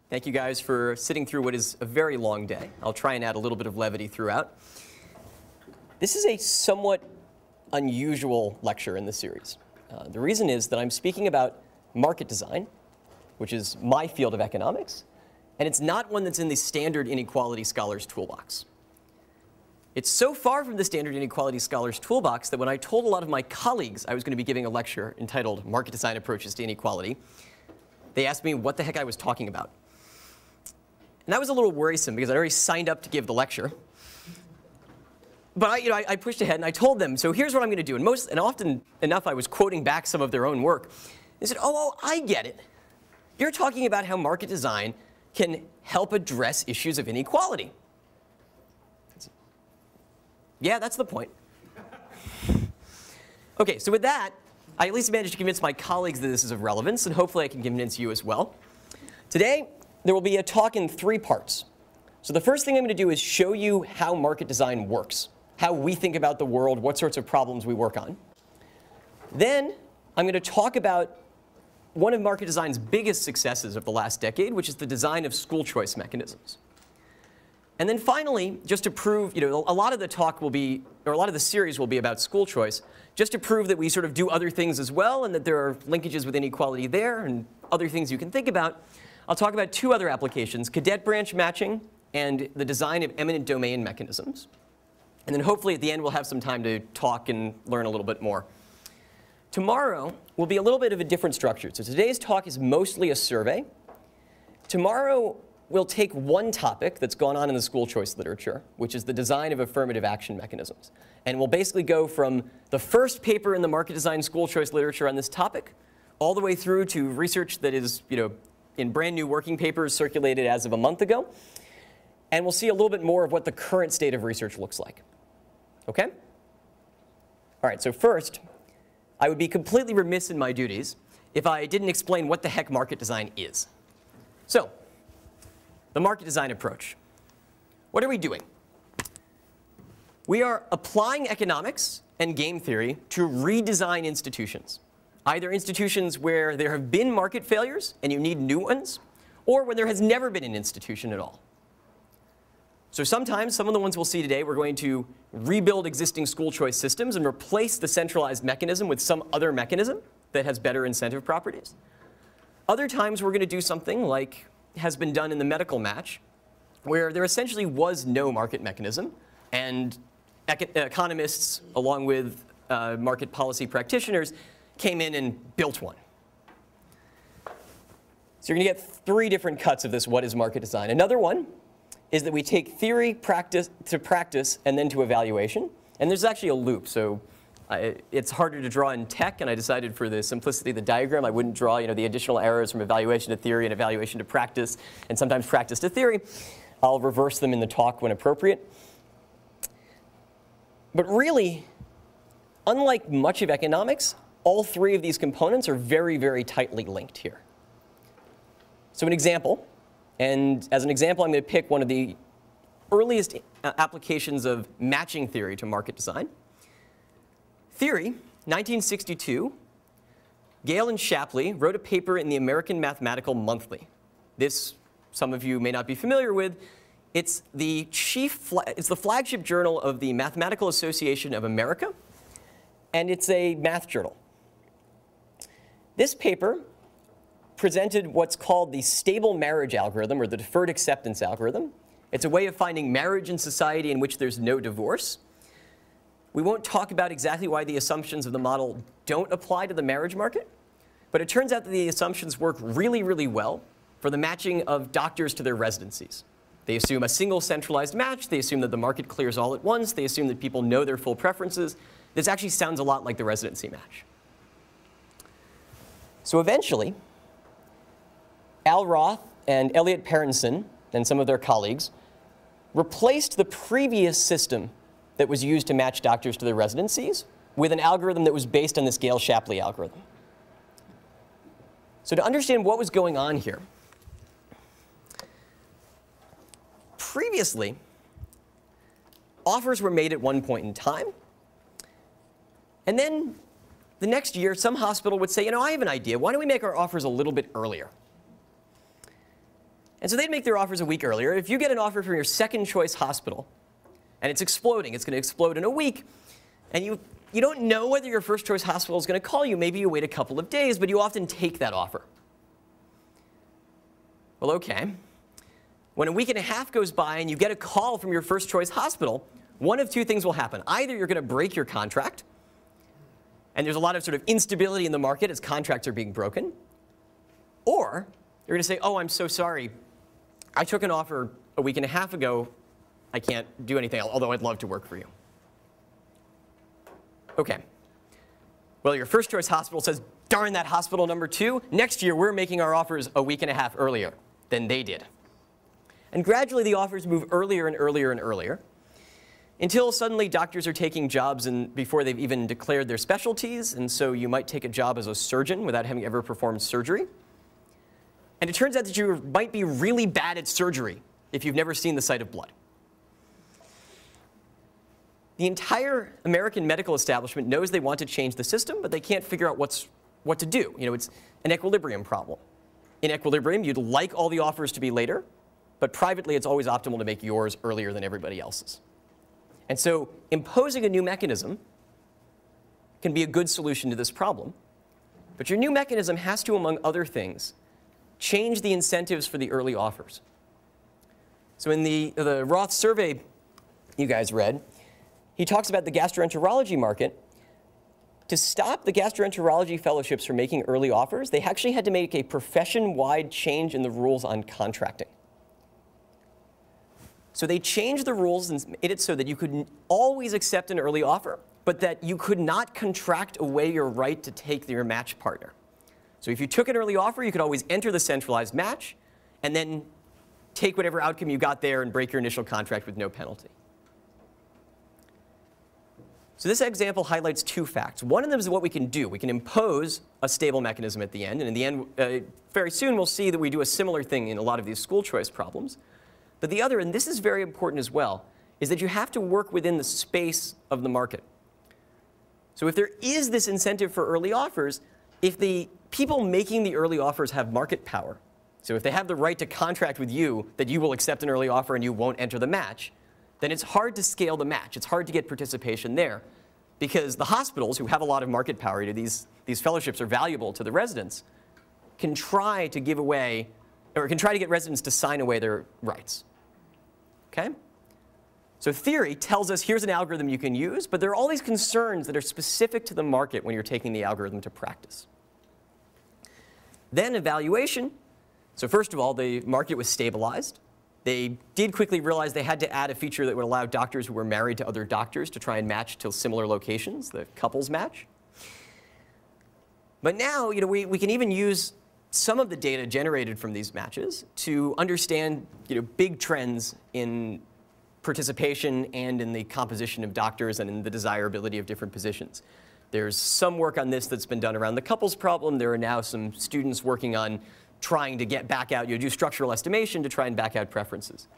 Thank you guys for sitting through what is a very long day. I'll try and add a little bit of levity throughout. This is a somewhat unusual lecture in the series. The reason is that I'm speaking about market design, which is my field of economics, and it's not one that's in the standard inequality scholars toolbox. It's so far from the standard inequality scholars toolbox that when I told a lot of my colleagues I was going to be giving a lecture entitled Market Design Approaches to Inequality, they asked me what the heck I was talking about. And that was a little worrisome because I'd already signed up to give the lecture. But I pushed ahead and I told them, so here's what I'm going to do. And often enough, I was quoting back some of their own work. They said, oh, I get it. You're talking about how market design can help address issues of inequality. Said, yeah, that's the point. OK, so with that, I at least managed to convince my colleagues that this is of relevance, and hopefully I can convince you as well. Today, there will be a talk in 3 parts. So the first thing I'm going to do is show you how market design works, how we think about the world, what sorts of problems we work on. Then I'm going to talk about one of market design's biggest successes of the last decade, which is the design of school choice mechanisms. And then finally, just to prove, a lot of the talk will be, or a lot of the series will be about school choice, just to prove that we sort of do other things as well and that there are linkages with inequality there and other things you can think about. I'll talk about 2 other applications, cadet branch matching and the design of eminent domain mechanisms. And then hopefully at the end we'll have some time to talk and learn a little bit more. Tomorrow will be a little bit of a different structure. So today's talk is mostly a survey. Tomorrow we'll take one topic that's gone on in the school choice literature, which is the design of affirmative action mechanisms. And we'll basically go from the first paper in the market design school choice literature on this topic all the way through to research that is, in brand new working papers circulated as of a month ago. And we'll see a little bit more of what the current state of research looks like. OK? All right, so first, I would be completely remiss in my duties if I didn't explain what the heck market design is. So, the market design approach. What are we doing? We are applying economics and game theory to redesign institutions. Either institutions where there have been market failures and you need new ones, or when there has never been an institution at all. So sometimes, some of the ones we'll see today, we're going to rebuild existing school choice systems and replace the centralized mechanism with some other mechanism that has better incentive properties. Other times, we're going to do something like has been done in the medical match, where there essentially was no market mechanism, and economists, along with market policy practitioners, came in and built one. So you're going to get 3 different cuts of this what is market design. Another one is that we take theory to practice and then to evaluation. And there's actually a loop. So it's harder to draw in tech. And I decided for the simplicity of the diagram, I wouldn't draw the additional errors from evaluation to theory and evaluation to practice, and sometimes practice to theory. I'll reverse them in the talk when appropriate. But really, unlike much of economics, all 3 of these components are very, very tightly linked here. So an example, and as an example, I'm going to pick one of the earliest applications of matching theory to market design. Theory, 1962, Gale and Shapley wrote a paper in the American Mathematical Monthly. This, some of you may not be familiar with. It's the flagship journal of the Mathematical Association of America, and it's a math journal. This paper presented what's called the stable marriage algorithm, or the deferred acceptance algorithm. It's a way of finding marriage in society in which there's no divorce. We won't talk about exactly why the assumptions of the model don't apply to the marriage market, but it turns out that the assumptions work really, really well for the matching of doctors to their residencies. They assume a single centralized match. They assume that the market clears all at once. They assume that people know their full preferences. This actually sounds a lot like the residency match. So eventually, Al Roth and Elliot Perrinson and some of their colleagues replaced the previous system that was used to match doctors to their residencies with an algorithm that was based on this Gale-Shapley algorithm. So to understand what was going on here, previously, offers were made at one point in time. And then the next year, some hospital would say, I have an idea. Why don't we make our offers a little bit earlier? And so they'd make their offers a week earlier. If you get an offer from your second choice hospital, and it's exploding, it's going to explode in a week, and you don't know whether your first choice hospital is going to call you. Maybe you wait a couple of days, but you often take that offer. Well, okay. When a week and a half goes by and you get a call from your first choice hospital, one of two things will happen. Either you're going to break your contract, and there's a lot of sort of instability in the market as contracts are being broken, or you're going to say, oh, I'm so sorry. I took an offer a week and a half ago. I can't do anything else, although I'd love to work for you. Okay. Well, your first choice hospital says, darn that hospital number 2. Next year, we're making our offers a week and a half earlier than they did. And gradually, the offers move earlier and earlier and earlier until suddenly doctors are taking jobs before they've even declared their specialties. And so you might take a job as a surgeon without having ever performed surgery. And it turns out that you might be really bad at surgery if you've never seen the sight of blood. The entire American medical establishment knows they want to change the system, but they can't figure out what to do. It's an equilibrium problem. In equilibrium, you'd like all the offers to be later, but privately, it's always optimal to make yours earlier than everybody else's. And so imposing a new mechanism can be a good solution to this problem. But your new mechanism has to, among other things, change the incentives for the early offers. So in the Roth survey you guys read, he talks about the gastroenterology market. To stop the gastroenterology fellowships from making early offers, they actually had to make a profession-wide change in the rules on contracting. So they changed the rules and made it so that you could always accept an early offer, but that you could not contract away your right to take your match partner. So if you took an early offer, you could always enter the centralized match and then take whatever outcome you got there and break your initial contract with no penalty. So this example highlights two facts. One of them is what we can do. We can impose a stable mechanism at the end. And in the end, very soon, we'll see that we do a similar thing in a lot of these school choice problems. But the other, and this is very important as well, is that you have to work within the space of the market. So if there is this incentive for early offers, if the people making the early offers have market power, so if they have the right to contract with you that you will accept an early offer and you won't enter the match, then it's hard to scale the match. It's hard to get participation there because the hospitals, who have a lot of market power, these fellowships are valuable to the residents, can try to give away, or can try to get residents to sign away their rights. Okay? So theory tells us here's an algorithm you can use, but there are all these concerns that are specific to the market when you're taking the algorithm to practice. Then evaluation. So first of all, the market was stabilized. They did quickly realize they had to add a feature that would allow doctors who were married to other doctors to try and match to similar locations, the couples match. But now, we can even use some of the data generated from these matches to understand, big trends in participation and in the composition of doctors and in the desirability of different positions. There's some work on this that's been done around the couples problem. There are now some students working on trying to get back out, do structural estimation to try and back out preferences.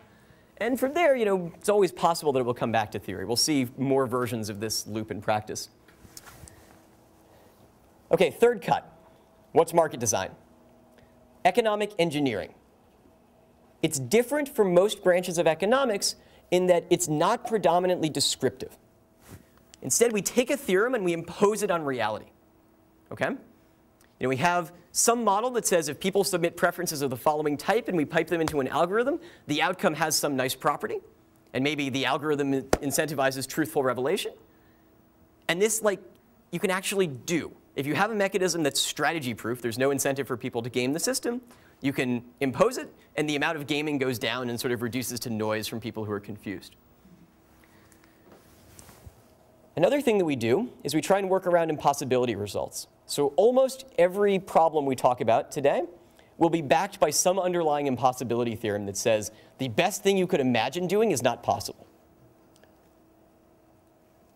And from there, it's always possible that it will come back to theory. We'll see more versions of this loop in practice. OK, third cut. What's market design? Economic engineering. It's different from most branches of economics in that it's not predominantly descriptive. Instead, we take a theorem and we impose it on reality. Okay? We have some model that says if people submit preferences of the following type and we pipe them into an algorithm, the outcome has some nice property. And maybe the algorithm incentivizes truthful revelation. And this, you can actually do. If you have a mechanism that's strategy-proof, there's no incentive for people to game the system, you can impose it, and the amount of gaming goes down and sort of reduces to noise from people who are confused. Another thing that we do is we try and work around impossibility results. So almost every problem we talk about today will be backed by some underlying impossibility theorem that says the best thing you could imagine doing is not possible.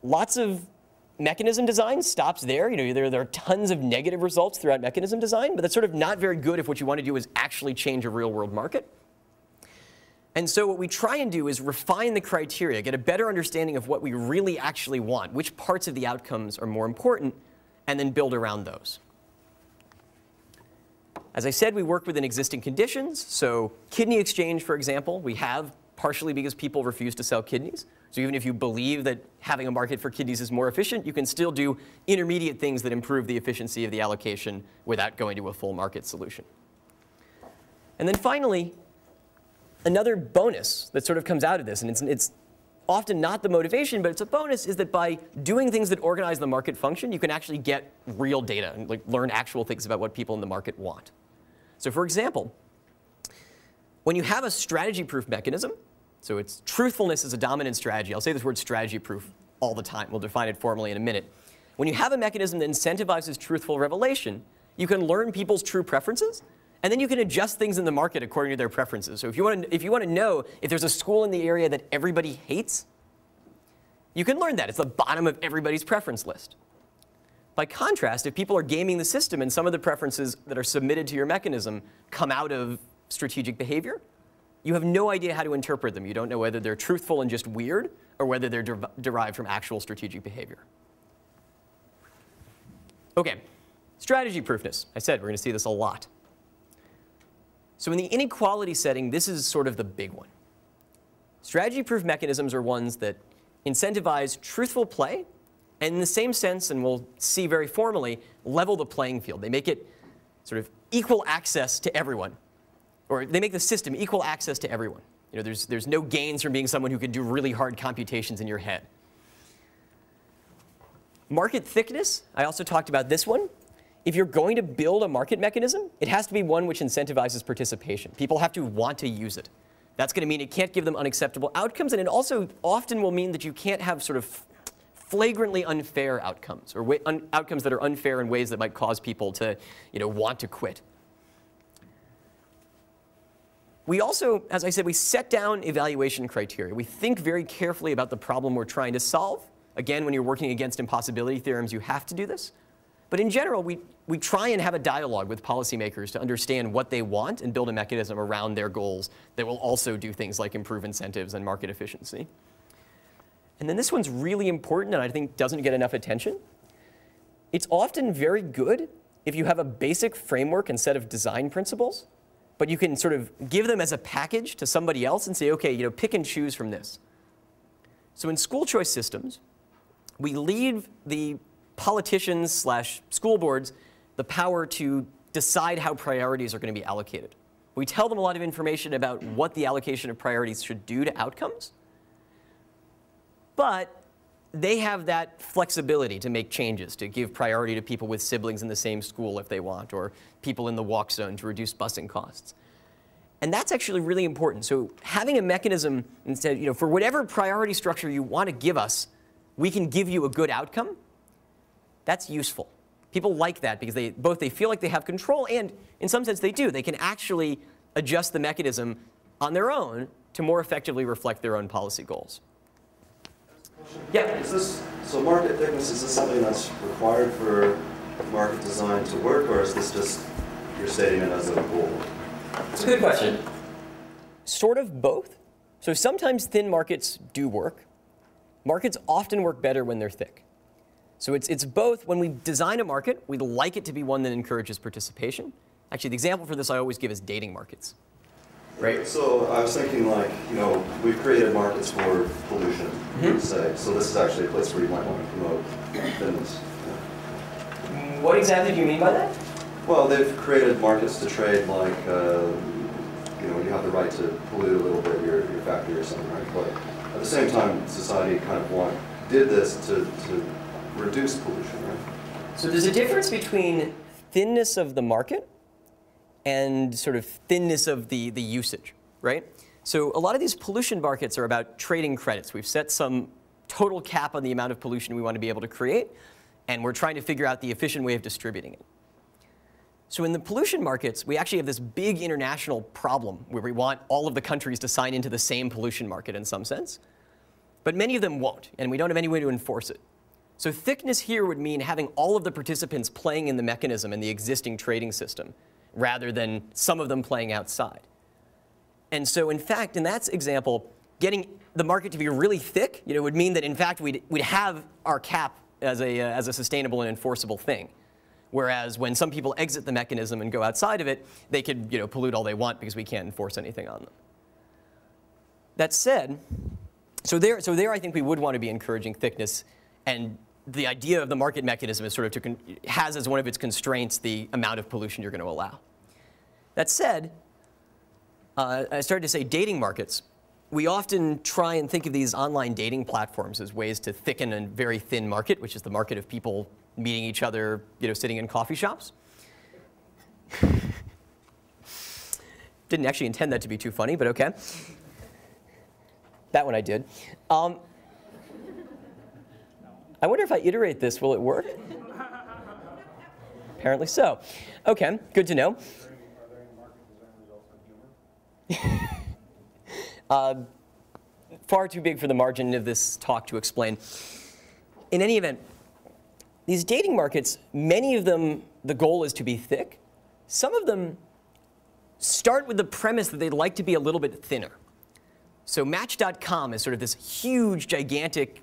Lots of mechanism design stops there. There are tons of negative results throughout mechanism design, but that's sort of not very good if what you want to do is actually change a real-world market. And so what we try and do is refine the criteria, get a better understanding of what we really actually want, which parts of the outcomes are more important, and then build around those. As I said, we work within existing conditions. So kidney exchange, for example, we have partially because people refuse to sell kidneys. So even if you believe that having a market for kidneys is more efficient, you can still do intermediate things that improve the efficiency of the allocation without going to a full market solution. And then finally, another bonus that sort of comes out of this, and it's often not the motivation, but it's a bonus, is that by doing things that organize the market function, you can actually get real data and learn actual things about what people in the market want. So for example, when you have a strategy-proof mechanism, so it's truthfulness is a dominant strategy. I'll say this word strategy-proof all the time. We'll define it formally in a minute. When you have a mechanism that incentivizes truthful revelation, you can learn people's true preferences, and then you can adjust things in the market according to their preferences. So if you want to know if there's a school in the area that everybody hates, you can learn that. It's the bottom of everybody's preference list. By contrast, if people are gaming the system and some of the preferences that are submitted to your mechanism come out of strategic behavior, you have no idea how to interpret them. You don't know whether they're truthful and just weird or whether they're derived from actual strategic behavior. OK, strategy proofness. I said we're going to see this a lot. So in the inequality setting, this is sort of the big one. Strategy-proof mechanisms are ones that incentivize truthful play, and in the same sense, and we'll see very formally, level the playing field. They make it sort of equal access to everyone. Or they make the system equal access to everyone. You know, there's no gains from being someone who can do really hard computations in your head. Market thickness, I also talked about this one. If you're going to build a market mechanism, it has to be one which incentivizes participation. People have to want to use it. That's going to mean it can't give them unacceptable outcomes, and it also often will mean that you can't have sort of flagrantly unfair outcomes, or outcomes that are unfair in ways that might cause people to, want to quit. We also, as I said, we set down evaluation criteria. We think very carefully about the problem we're trying to solve. Again, when you're working against impossibility theorems, you have to do this. But in general, we try and have a dialogue with policymakers to understand what they want and build a mechanism around their goals that will also do things like improve incentives and market efficiency. And then this one's really important and I think doesn't get enough attention. It's often very good if you have a basic framework and set of design principles, but you can sort of give them as a package to somebody else and say, OK, pick and choose from this. So in school choice systems, we leave the politicians / school boards the power to decide how priorities are going to be allocated. We tell them a lot of information about what the allocation of priorities should do to outcomes, but they have that flexibility to make changes, to give priority to people with siblings in the same school if they want, or people in the walk zone to reduce busing costs. And that's actually really important. So having a mechanism instead, for whatever priority structure you want to give us, we can give you a good outcome. That's useful. People like that because they feel like they have control, and in some sense they do. They can actually adjust the mechanism on their own to more effectively reflect their own policy goals. Yeah? So market thickness, is this something that's required for market design to work, or is this just you're stating it as a goal? It's a good question. Sort of both. So sometimes thin markets do work. Markets often work better when they're thick. So it's both. When we design a market, we'd like it to be one that encourages participation. Actually, the example for this I always give is dating markets. Right? So I was thinking, we've created markets for pollution, say. So this is actually a place where you might want to promote thinness. Yeah. What exactly do you mean by that? Well, they've created markets to trade, you have the right to pollute a little bit your factory or something, right? But at the same time, society kind of did this to reduce pollution, right? So there's a difference between thinness of the market and sort of thinness of the usage, right? So a lot of these pollution markets are about trading credits. We've set some total cap on the amount of pollution we want to be able to create, and we're trying to figure out the efficient way of distributing it. So in the pollution markets, we actually have this big international problem where we want all of the countries to sign into the same pollution market in some sense. But many of them won't, and we don't have any way to enforce it. So thickness here would mean having all of the participants playing in the mechanism and the existing trading system, rather than some of them playing outside. And so in fact, in that example, getting the market to be really thick would mean that in fact we'd have our cap as a sustainable and enforceable thing. Whereas when some people exit the mechanism and go outside of it, they could pollute all they want because we can't enforce anything on them. That said, so there I think we would want to be encouraging thickness, and the idea of the market mechanism is sort of has as one of its constraints the amount of pollution you're going to allow. That said, I started to say dating markets. We often try and think of these online dating platforms as ways to thicken a very thin market, which is the market of people meeting each other, sitting in coffee shops. Didn't actually intend that to be too funny, but okay. That one I did. I wonder if I iterate this, will it work? Apparently so. Okay, good to know. Far too big for the margin of this talk to explain. In any event, these dating markets, many of them, the goal is to be thick. Some of them start with the premise that they'd like to be a little bit thinner. So Match.com is sort of this huge, gigantic,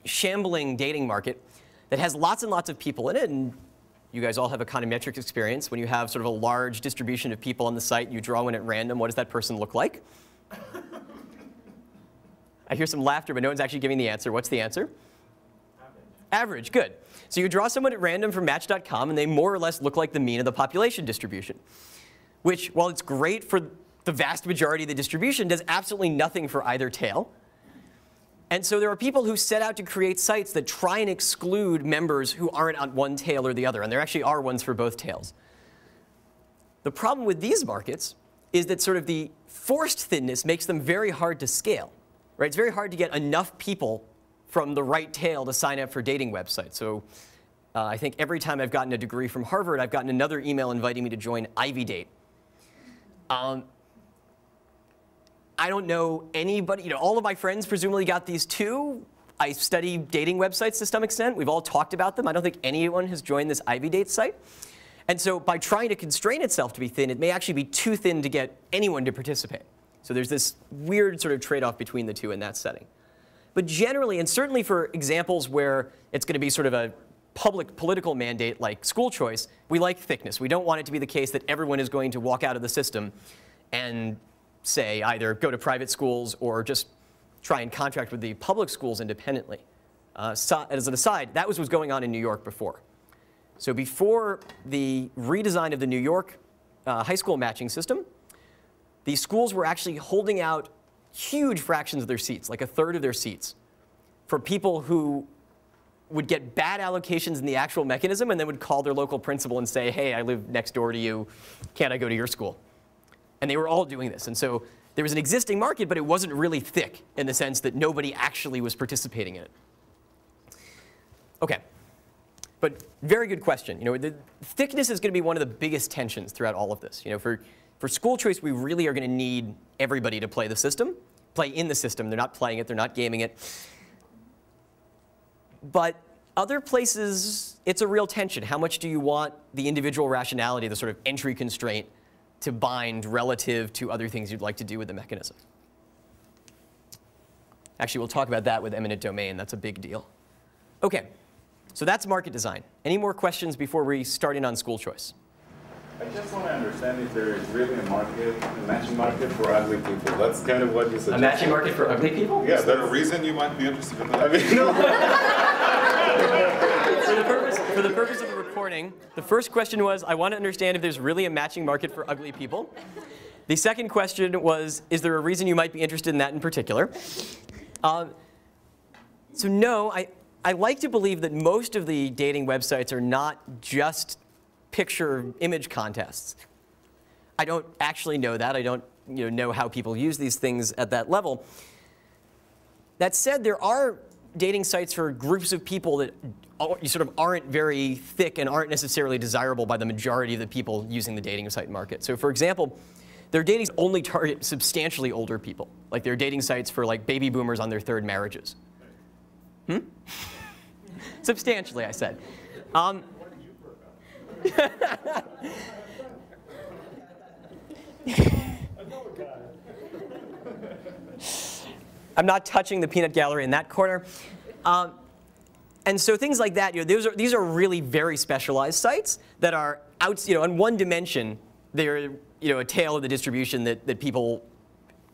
shambling dating market that has lots and lots of people in it. And you guys all have econometric experience. When you have sort of a large distribution of people on the site, you draw one at random. What does that person look like? I hear some laughter, but no one's actually giving the answer. What's the answer? Average, good. So you draw someone at random from Match.com, and they more or less look like the mean of the population distribution, which, while it's great for the vast majority of the distribution, does absolutely nothing for either tail. And so there are people who set out to create sites that try and exclude members who aren't on one tail or the other, and there actually are ones for both tails. The problem with these markets is that sort of the forced thinness makes them very hard to scale, right? It's very hard to get enough people from the right tail to sign up for dating websites. So I think every time I've gotten a degree from Harvard, I've gotten another email inviting me to join Ivy Date. I don't know anybody, all of my friends presumably got these too. I study dating websites to some extent. We've all talked about them. I don't think anyone has joined this Ivy Date site. And so by trying to constrain itself to be thin, it may actually be too thin to get anyone to participate. So there's this weird sort of trade-off between the two in that setting. But generally, and certainly for examples where it's going to be sort of a public political mandate like school choice, we like thickness. We don't want it to be the case that everyone is going to walk out of the system and say either go to private schools or just try and contract with the public schools independently. As an aside, that was what was going on in New York before. So before the redesign of the New York high school matching system, the schools were actually holding out huge fractions of their seats, like a third of their seats, for people who would get bad allocations in the actual mechanism and then would call their local principal and say, hey, I live next door to you. Can't I go to your school? And they were all doing this. And so there was an existing market, but it wasn't really thick in the sense that nobody actually was participating in it. OK. But very good question. The thickness is going to be one of the biggest tensions throughout all of this. For school choice, we really are going to need everybody to play the system, play in the system. They're not playing it. They're not gaming it. But other places, it's a real tension. How much do you want the individual rationality, the sort of entry constraint, to bind relative to other things you'd like to do with the mechanism? Actually, we'll talk about that with eminent domain. That's a big deal. OK, so that's market design. Any more questions before we start in on school choice? I just want to understand if there is really a matching market for ugly people. That's kind of what you suggested. A matching market for ugly people? Yeah, Is there a reason you might be interested in that? I mean, no. For the purpose of the recording, the first question was, I want to understand if there's really a matching market for ugly people. The second question was, is there a reason you might be interested in that in particular? So no, I like to believe that most of the dating websites are not just picture image contests. I don't actually know that. I don't know how people use these things at that level. That said, there are dating sites for groups of people that sort of aren't very thick and aren't necessarily desirable by the majority of the people using the dating site market. So for example, their dating only target substantially older people. Like there are dating sites for like baby boomers on their third marriages. Substantially, I said. I'm not touching the peanut gallery in that corner. And so things like that, these are really very specialized sites that are out, on one dimension, they're a tail of the distribution that people,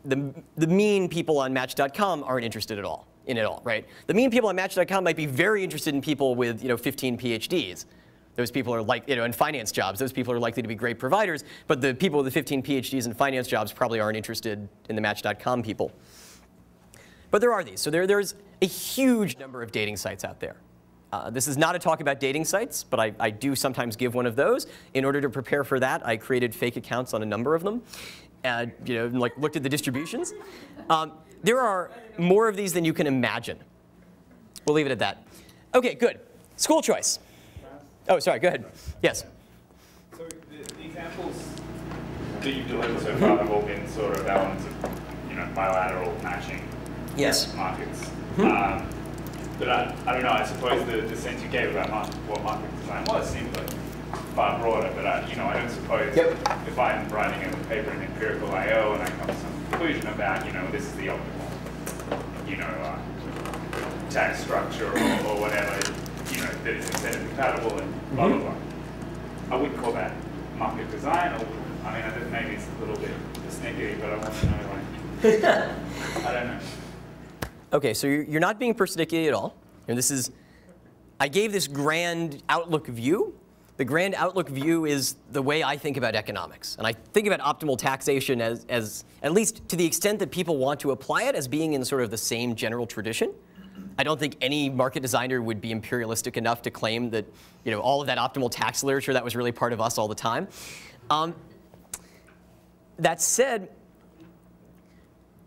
the mean people on Match.com aren't interested in at all, right? The mean people on Match.com might be very interested in people with 15 PhDs. Those people are in finance jobs. Those people are likely to be great providers, but the people with the 15 PhDs in finance jobs probably aren't interested in the Match.com people. But there are these. So there's a huge number of dating sites out there. This is not a talk about dating sites, but I do sometimes give one of those. In order to prepare for that, I created fake accounts on a number of them, and looked at the distributions. There are more of these than you can imagine. We'll leave it at that. OK, good. School choice. Oh, sorry. Go ahead. Yes. So the examples that you've delivered so far have all been sort of elements of bilateral matching markets. But I don't know, I suppose the sense you gave about what market design was seemed like far broader, but I don't suppose if I'm writing a paper in empirical I/O and I come to some conclusion about, this is the optimal, tax structure or whatever, that is incentive compatible and blah, blah, blah. I wouldn't call that market design, or, I mean, maybe it's a little bit sneaky, but I want to know, I don't know. OK, so you're not being persnickety at all. And I gave this grand outlook view. The grand outlook view is the way I think about economics. And I think about optimal taxation as at least to the extent that people want to apply it, as being in sort of the same general tradition. I don't think any market designer would be imperialistic enough to claim that all of that optimal tax literature, that was really part of us all the time. That said,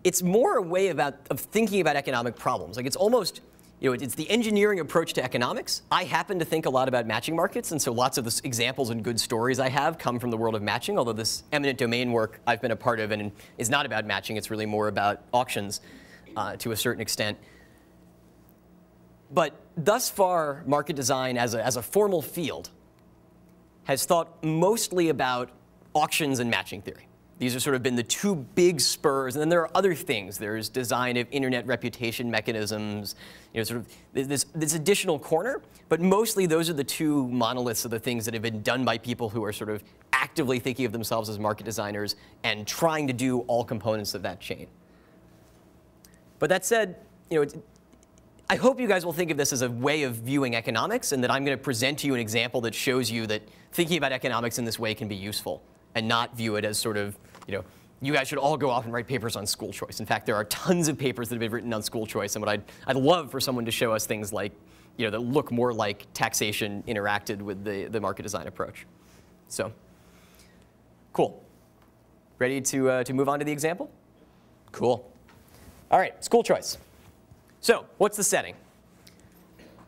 it's more a way of thinking about economic problems. Like it's almost, it's the engineering approach to economics. I happen to think a lot about matching markets, and so lots of the examples and good stories I have come from the world of matching, although this eminent domain work I've been a part of and is not about matching. It's really more about auctions to a certain extent. But thus far, market design as a formal field has thought mostly about auctions and matching theory. These have sort of been the two big spurs, and then there are other things. There's design of internet reputation mechanisms, sort of this additional corner. But mostly, those are the two monoliths of the things that have been done by people who are sort of actively thinking of themselves as market designers and trying to do all components of that chain. But that said, I hope you guys will think of this as a way of viewing economics, and that I'm going to present to you an example that shows you that thinking about economics in this way can be useful, and not view it as sort of, you guys should all go off and write papers on school choice. In fact, there are tons of papers that have been written on school choice, and what I'd love for someone to show us things like, that look more like taxation interacted with the market design approach. So, cool. Ready to move on to the example? Cool. All right, school choice. So, what's the setting?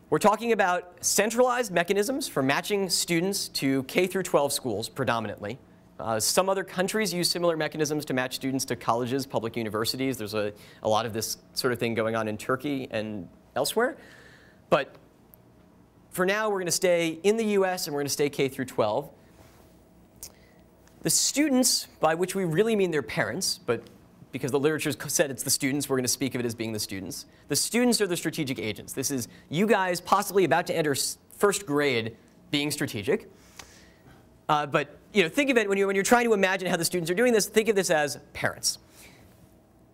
We're talking about centralized mechanisms for matching students to K through 12 schools predominantly. Some other countries use similar mechanisms to match students to colleges, public universities. There's a lot of this sort of thing going on in Turkey and elsewhere. But for now, we're going to stay in the US, and we're going to stay K through 12. The students, by which we really mean their parents, but because the literature said it's the students, we're going to speak of it as being the students. The students are the strategic agents. This is you guys possibly about to enter first grade being strategic. But think of it, when you're trying to imagine how the students are doing this, think of this as parents.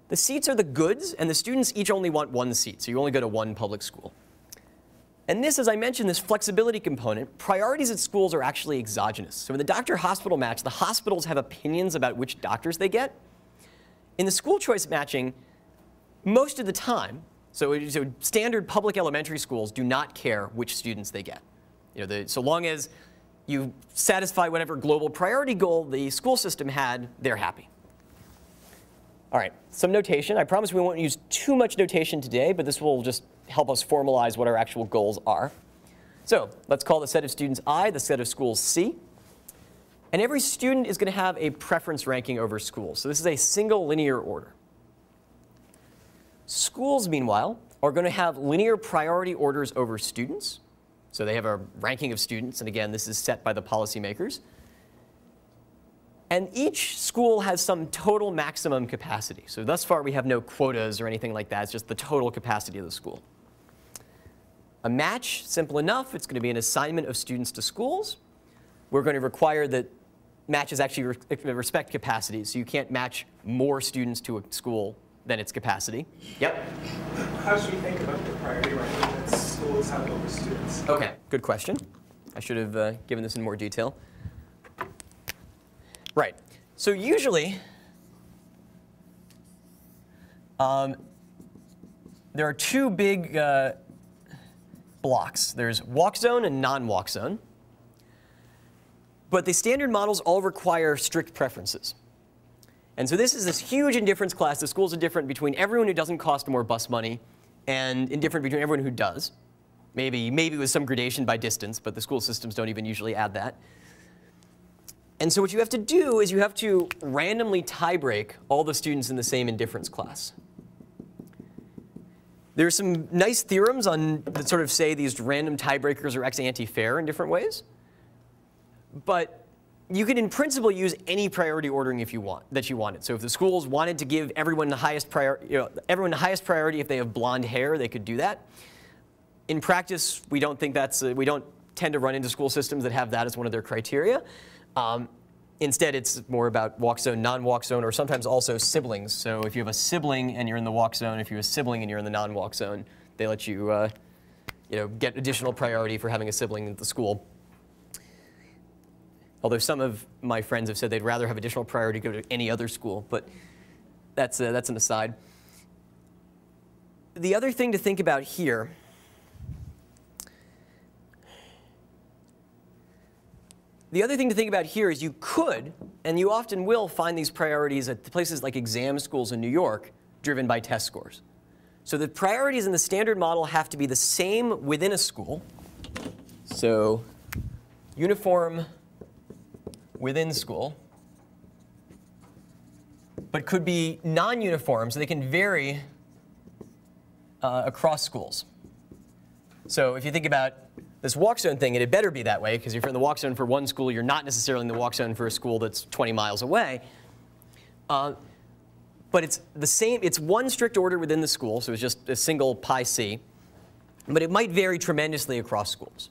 The seats are the goods, and the students each only want one seat, so you only go to one public school. And this, as I mentioned, this flexibility component, priorities at schools are actually exogenous. So in the doctor-hospital match, the hospitals have opinions about which doctors they get. In the school choice matching, most of the time, so standard public elementary schools do not care which students they get. So long as you satisfy whatever global priority goal the school system had, they're happy. All right, some notation. I promise we won't use too much notation today, but this will just help us formalize what our actual goals are. So let's call the set of students I, the set of schools C. And every student is going to have a preference ranking over schools. So this is a single linear order. Schools, meanwhile, are going to have linear priority orders over students. So they have a ranking of students. And again, this is set by the policymakers. And each school has some total maximum capacity. So thus far, we have no quotas or anything like that. It's just the total capacity of the school. A match, simple enough. It's going to be an assignment of students to schools. We're going to require that matches actually respect capacity. So you can't match more students to a school than its capacity. Yep? How should we think about the priority ranking that schools have over students? OK, good question. I should have given this in more detail. Right. So usually, there are two big blocks. There's walk zone and non-walk zone. But the standard models all require strict preferences. And so this is this huge indifference class. The schools are different between everyone who doesn't cost more bus money and indifferent between everyone who does. Maybe with some gradation by distance, but the school systems don't even usually add that. And so what you have to do is you have to randomly tiebreak all the students in the same indifference class. There are some nice theorems that sort of say these random tiebreakers are ex ante fair in different ways. But you could, in principle, use any priority ordering if you wanted. So if the schools wanted to give everyone the highest priority if they have blonde hair, they could do that. In practice, we don't think we don't tend to run into school systems that have that as one of their criteria. Instead, it's more about walk zone, non-walk zone, or sometimes also siblings. So if you have a sibling and you're in the walk zone, if you have a sibling and you're in the non-walk zone, they let you, get additional priority for having a sibling at the school. Although some of my friends have said they'd rather have additional priority go to any other school, but that's an aside. The other thing to think about here is you could, and you often will, find these priorities at places like exam schools in New York driven by test scores. So the priorities in the standard model have to be the same within a school. So uniform within school, but could be non-uniform, so they can vary across schools. So if you think about this walk zone thing, it better be that way, because if you're in the walk zone for one school, you're not necessarily in the walk zone for a school that's 20 miles away. But it's the same. It's one strict order within the school, so it's just a single pi c. But it might vary tremendously across schools.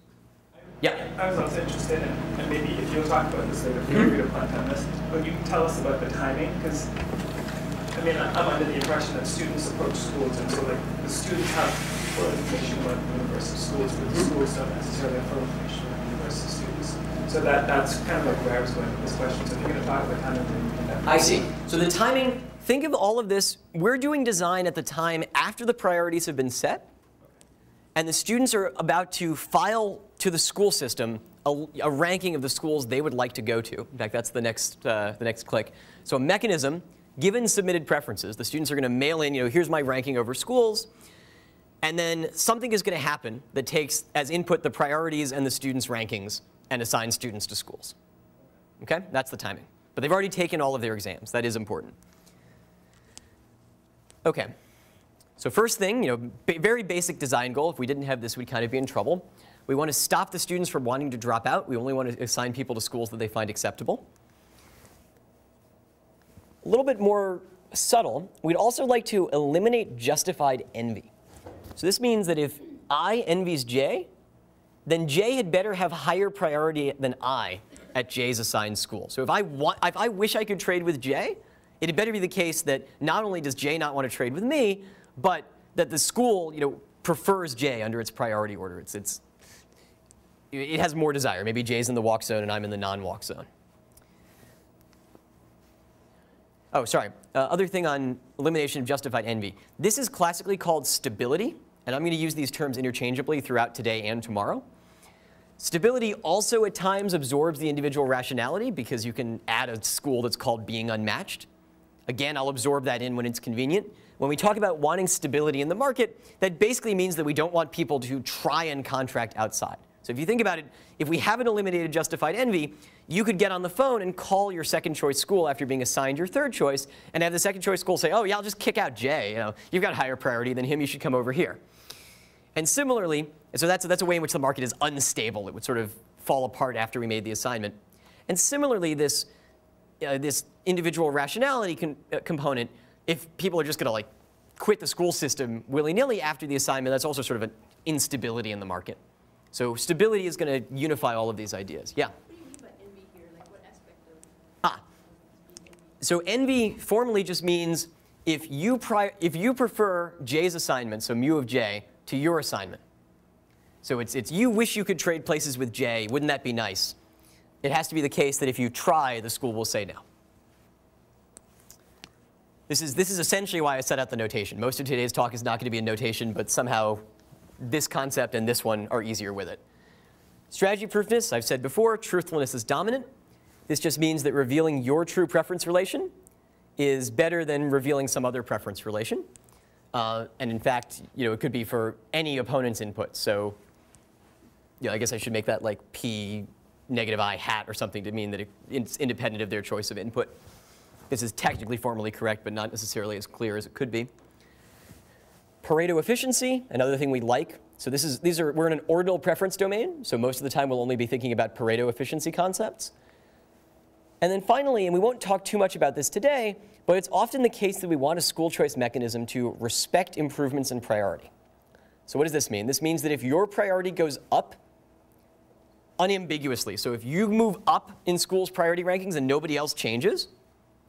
Yeah. I was also interested in, and maybe if you'll talk about this later, feel free to punt on this, but you can tell us about the timing, because I mean, I'm under the impression that students approach schools, and so like the students have full information about the universe of schools, but the schools don't necessarily have full information about the universe of students. So that's kind of like where I was going with this question. So if you're going to talk about timing, then you can definitely. I see. So the timing, think of all of this. We're doing design at the time after the priorities have been set, and the students are about to file to the school system a ranking of the schools they would like to go to. In fact, that's the next click. So a mechanism, given submitted preferences, the students are going to mail in, here's my ranking over schools. And then something is going to happen that takes as input the priorities and the students' rankings and assigns students to schools. OK? That's the timing. But they've already taken all of their exams. That is important. OK. So first thing, very basic design goal. If we didn't have this, we'd kind of be in trouble. We want to stop the students from wanting to drop out. We only want to assign people to schools that they find acceptable. A little bit more subtle, we'd also like to eliminate justified envy. So this means that if I envies J, then J had better have higher priority than I at J's assigned school. So if I wish I could trade with J, it had better be the case that not only does J not want to trade with me, but that the school prefers J under its priority order. It has more desire. Maybe J's in the walk zone and I'm in the non-walk zone. Oh, sorry. Other thing on elimination of justified envy. This is classically called stability, and I'm going to use these terms interchangeably throughout today and tomorrow. Stability also at times absorbs the individual rationality, because you can add a school that's called being unmatched. Again, I'll absorb that in when it's convenient. When we talk about wanting stability in the market, that basically means that we don't want people to try and contract outside. So if you think about it, if we haven't eliminated justified envy, you could get on the phone and call your second choice school after being assigned your third choice and have the second choice school say, oh, yeah, I'll just kick out Jay. You've got higher priority than him. You should come over here. And similarly, so that's a way in which the market is unstable. It would sort of fall apart after we made the assignment. And similarly, this individual rationality component, if people are just going to quit the school system willy-nilly after the assignment, that's also sort of instability in the market. So stability is going to unify all of these ideas. Yeah? What do you mean by envy here? Like what aspect of So envy formally just means if you prefer J's assignment, so mu of J, to your assignment. So it's you wish you could trade places with J, wouldn't that be nice? It has to be the case that if you try, the school will say no. This is essentially why I set out the notation. Most of today's talk is not going to be in notation, but somehow this concept and this one are easier with it. Strategy proofness, I've said before, truthfulness is dominant. This just means that revealing your true preference relation is better than revealing some other preference relation. And in fact, it could be for any opponent's input. So I guess I should make that like P negative I hat or something to mean that it's independent of their choice of input. This is technically formally correct, but not necessarily as clear as it could be. Pareto efficiency, another thing we like. So we're in an ordinal preference domain, so most of the time we'll only be thinking about Pareto efficiency concepts. And then finally, and we won't talk too much about this today, but it's often the case that we want a school choice mechanism to respect improvements in priority. So what does this mean? This means that if your priority goes up unambiguously, so if you move up in school's priority rankings and nobody else changes,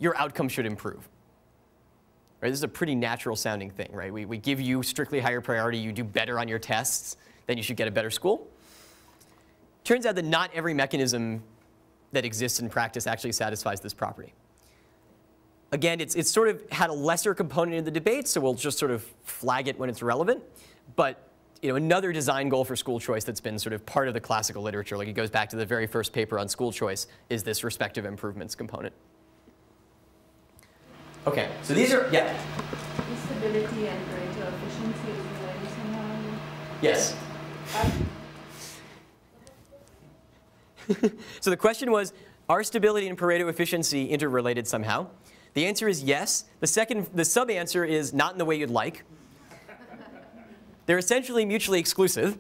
your outcome should improve. Right? This is a pretty natural sounding thing, right? We give you strictly higher priority, you do better on your tests, then you should get a better school. Turns out that not every mechanism that exists in practice actually satisfies this property. Again, it's sort of had a lesser component in the debate, so we'll just sort of flag it when it's relevant. But another design goal for school choice that's been sort of part of the classical literature, like it goes back to the very first paper on school choice, is this respective improvements component. Okay, so these are, yeah? stability and Pareto efficiency is related somehow? Yes. So the question was, are stability and Pareto efficiency interrelated somehow? The answer is yes. The sub-answer is not in the way you'd like. They're essentially mutually exclusive.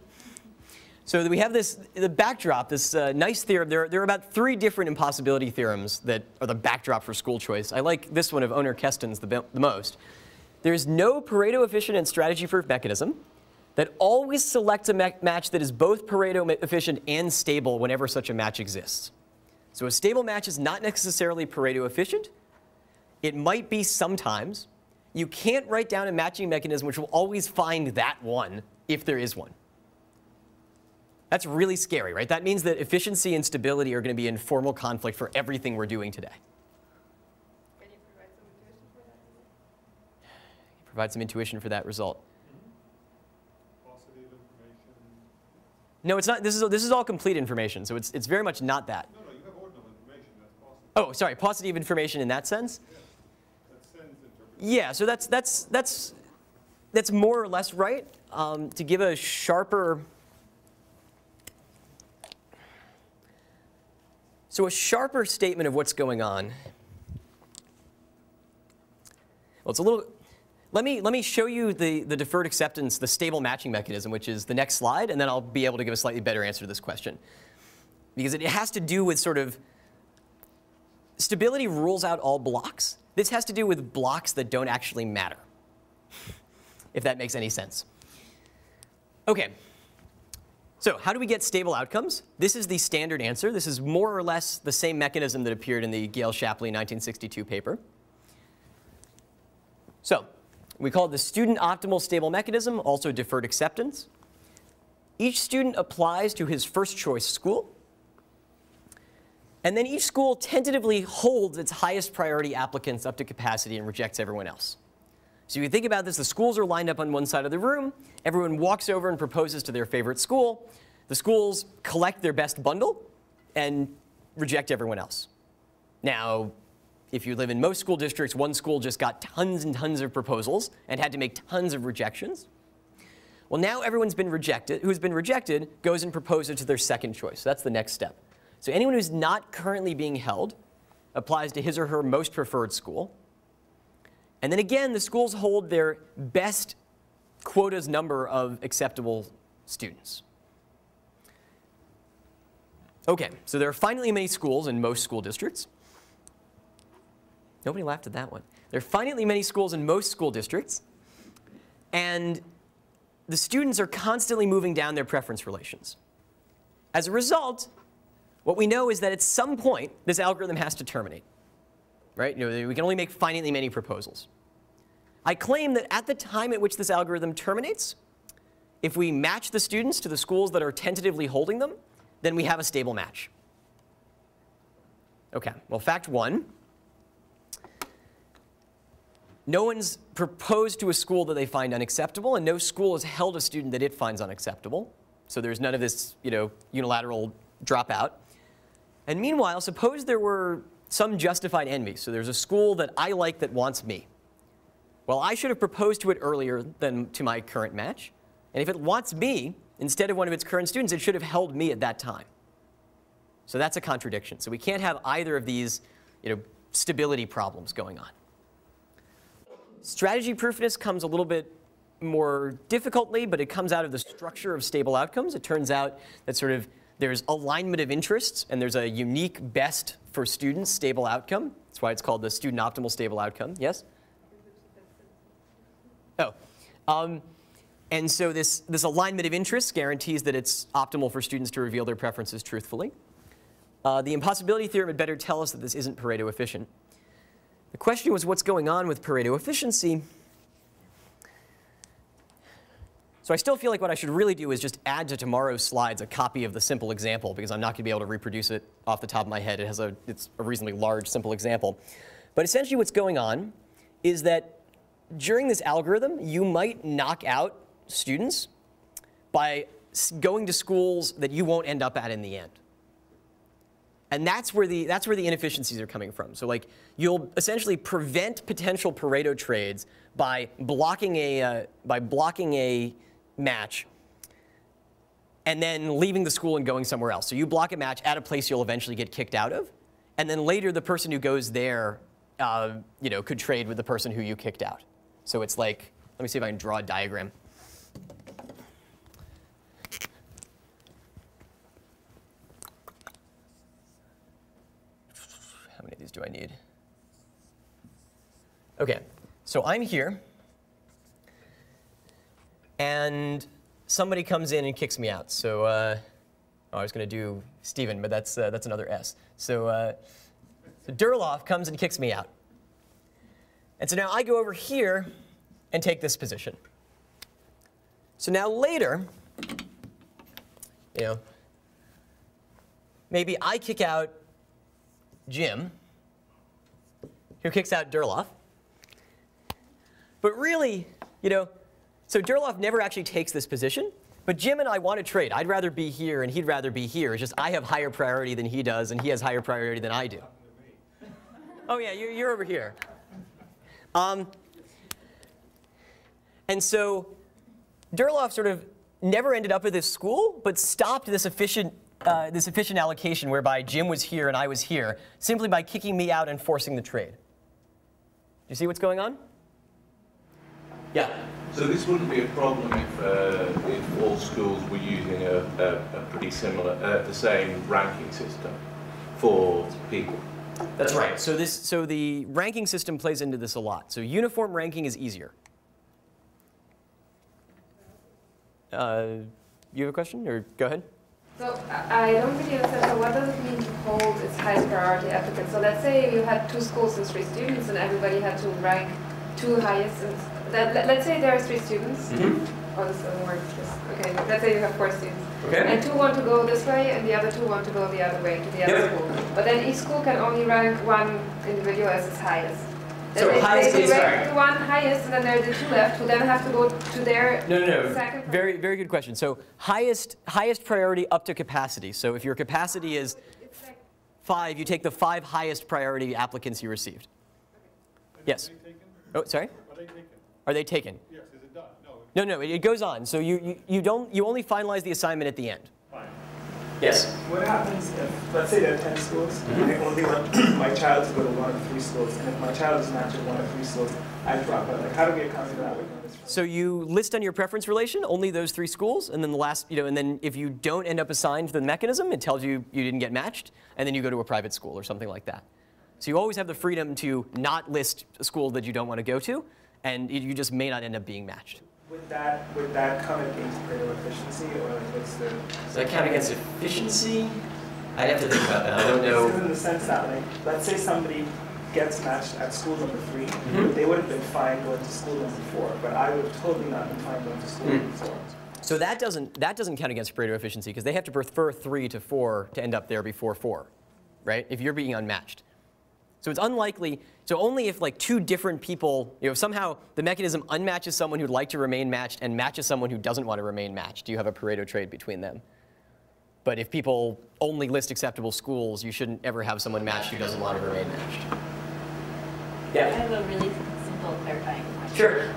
So we have the backdrop, this nice theorem. There are about 3 different impossibility theorems that are the backdrop for school choice. I like this one of Owner-Kesten's the most. There's no Pareto efficient and strategy proof mechanism that always selects a match that is both Pareto efficient and stable whenever such a match exists. So a stable match is not necessarily Pareto efficient. It might be sometimes. You can't write down a matching mechanism which will always find that one if there is one. That's really scary, right? That means that efficiency and stability are going to be in formal conflict for everything we're doing today. Can you provide some intuition for that? Provide some intuition for that result. Positive information. No, it's not. This is all complete information, so it's very much not that. No, you have ordinal information. That's positive. Oh, sorry, positive information in that sense. Yeah. That sends interpretation. Yeah, so that's more or less right. To give a sharper. So a sharper statement of what's going on. Well, it's a little. Let me show you the deferred acceptance, the stable matching mechanism, which is the next slide, and then I'll be able to give a slightly better answer to this question. Because it has to do with sort of stability rules out all blocks. This has to do with blocks that don't actually matter, if that makes any sense. Okay. So how do we get stable outcomes? This is the standard answer. This is more or less the same mechanism that appeared in the Gale-Shapley 1962 paper. So we call it the student optimal stable mechanism, also deferred acceptance. Each student applies to his first choice school. And then each school tentatively holds its highest priority applicants up to capacity and rejects everyone else. So you think about this, the schools are lined up on one side of the room. Everyone walks over and proposes to their favorite school. The schools collect their best bundle and reject everyone else. Now, if you live in most school districts, one school just got tons and tons of proposals and had to make tons of rejections. Well, now everyone's been rejected, who's been rejected goes and proposes to their second choice. So that's the next step. So anyone who's not currently being held applies to his or her most preferred school. And then again, the schools hold their best quotas number of acceptable students. Okay, so there are finitely many schools in most school districts. Nobody laughed at that one. There are finitely many schools in most school districts. And the students are constantly moving down their preference relations. As a result, what we know is that at some point, this algorithm has to terminate. Right? You know, we can only make finitely many proposals. I claim that at the time at which this algorithm terminates, if we match the students to the schools that are tentatively holding them, then we have a stable match. OK, well, fact one. No one's proposed to a school that they find unacceptable, and no school has held a student that it finds unacceptable. So there's none of this, you know, unilateral dropout. And meanwhile, suppose there were some justified envy. So there's a school that I like that wants me. Well, I should have proposed to it earlier than to my current match. And if it wants me instead of one of its current students, it should have held me at that time. So that's a contradiction. So we can't have either of these, you know, stability problems going on. Strategy proofness comes a little bit more difficultly, but it comes out of the structure of stable outcomes. It turns out that sort of there's alignment of interests, and there's a unique best for students stable outcome. That's why it's called the student optimal stable outcome. Yes? Oh. And so this alignment of interests guarantees that it's optimal for students to reveal their preferences truthfully. The impossibility theorem had better tell us that this isn't Pareto efficient. The question was, what's going on with Pareto efficiency? So I still feel like what I should really do is just add to tomorrow's slides a copy of the simple example, because I'm not going to be able to reproduce it off the top of my head. It's a reasonably large, simple example. But essentially what's going on is that during this algorithm, you might knock out students by going to schools that you won't end up at in the end. And that's where the inefficiencies are coming from. So like, you'll essentially prevent potential Pareto trades by blocking a match and then leaving the school and going somewhere else. So you block a match at a place you'll eventually get kicked out of, and then later the person who goes there, you know, could trade with the person who you kicked out. So it's like, let me see if I can draw a diagram. How many of these do I need? OK, so I'm here. And somebody comes in and kicks me out. So I was going to do Stephen, but that's another S. So Durlauf comes and kicks me out. And so now I go over here and take this position. So now later, you know, maybe I kick out Jim, who kicks out Durlauf. But really, you know, so Durlauf never actually takes this position. But Jim and I want to trade. I'd rather be here, and he'd rather be here. It's just I have higher priority than he does, and he has higher priority than I do. Oh, yeah, you're over here. And so Durlauf sort of never ended up at this school, but stopped this efficient allocation whereby Jim was here and I was here, simply by kicking me out and forcing the trade. Do you see what's going on? Yeah. So this wouldn't be a problem if all schools were using a pretty similar, the same ranking system for people. That's right. So the ranking system plays into this a lot. So uniform ranking is easier. You have a question, or go ahead? So I don't really understand, so what does it mean to hold its highest priority applicants? So let's say you had 2 schools and 3 students, and everybody had to rank 2 highest. Let's say there are 3 students. Mm-hmm. Oh, this doesn't work. Okay, let's say you have 4 students. Okay. And 2 want to go this way, and the other 2 want to go the other way, to the other school. But then each school can only rank 1 individual as its highest. So highest is rank the 1 highest, and then there are the 2 left who then have to go to their second. Very good question. So highest priority up to capacity. So if your capacity is 5, you take the 5 highest priority applicants you received. Okay. Yes. Oh, sorry. Are they taken? Are they taken? Yes. Is it done? No. It goes on. So you only finalize the assignment at the end. Fine. Yes. What happens if, let's say there are 10 schools, and I only want my child to go to 1 of 3 schools, and if my child is matched with 1 of 3 schools, I drop out. Like, how do we account for that? So you list on your preference relation only those 3 schools, and then the last, and then if you don't end up assigned to the mechanism, it tells you you didn't get matched, and then you go to a private school or something like that. So you always have the freedom to not list a school that you don't want to go to, and you just may not end up being matched. Would that come against Pareto efficiency, or like what's the? Does that count against efficiency? I'd have to think about that. I don't know. In the sense that, like, let's say somebody gets matched at school number 3, but they would have been fine going to school number 4, but I would have totally not been fine going to school number 4. So that doesn't count against Pareto efficiency because they have to prefer 3 to 4 to end up there before 4, right? If you're being unmatched. So it's unlikely. So only if like 2 different people, if somehow the mechanism unmatches someone who'd like to remain matched and matches someone who doesn't want to remain matched, you have a Pareto trade between them. But if people only list acceptable schools, you shouldn't ever have someone matched who doesn't want to remain matched. Yeah. I have a really simple clarifying question. Sure.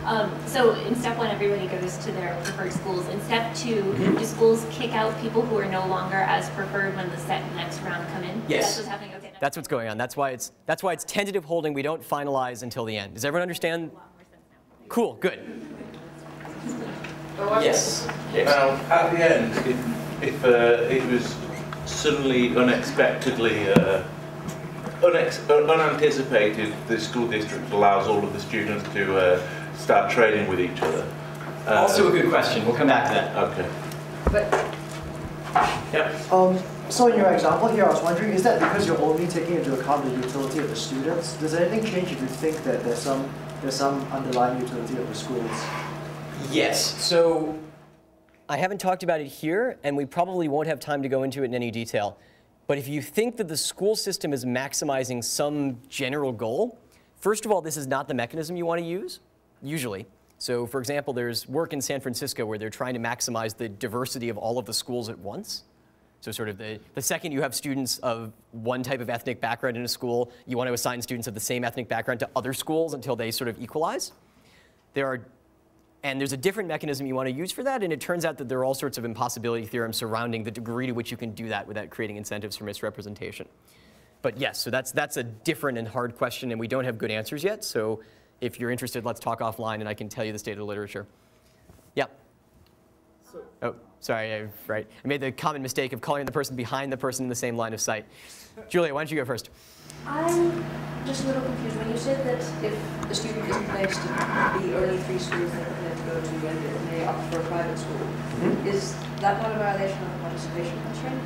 So in step 1, everybody goes to their preferred schools. In step 2, do schools kick out people who are no longer as preferred when the next round come in? Yes. That's what's happening. Okay. That's what's going on. That's why it's tentative holding. We don't finalize until the end. Does everyone understand? Cool. Good. Yes. At the end, if it was suddenly, unexpectedly, unanticipated, the school district allows all of the students to start trading with each other. Also a good question. We'll come back to that. Okay. But, Yep. so in your example here, I was wondering, is that because you're only taking into account the utility of the students? Does anything change if you think that there's some underlying utility of the schools? Yes. So I haven't talked about it here, and we probably won't have time to go into it in any detail. But if you think that the school system is maximizing some general goal, first of all, this is not the mechanism you want to use, usually. So for example, there's work in San Francisco where they're trying to maximize the diversity of all of the schools at once. So sort of the second you have students of one type of ethnic background in a school, you want to assign students of the same ethnic background to other schools until they sort of equalize. And there's a different mechanism you want to use for that, and it turns out that there are all sorts of impossibility theorems surrounding the degree to which you can do that without creating incentives for misrepresentation. But yes, so that's a different and hard question, and we don't have good answers yet. So if you're interested, let's talk offline, and I can tell you the state of the literature. Yeah. Oh, sorry, I made the common mistake of calling the person behind the person in the same line of sight. Julia, why don't you go first? I'm just a little confused. When you said that if the student isn't placed in the early 3 schools that they're going to go to and they opt for a private school, is that not a violation of the participation constraint?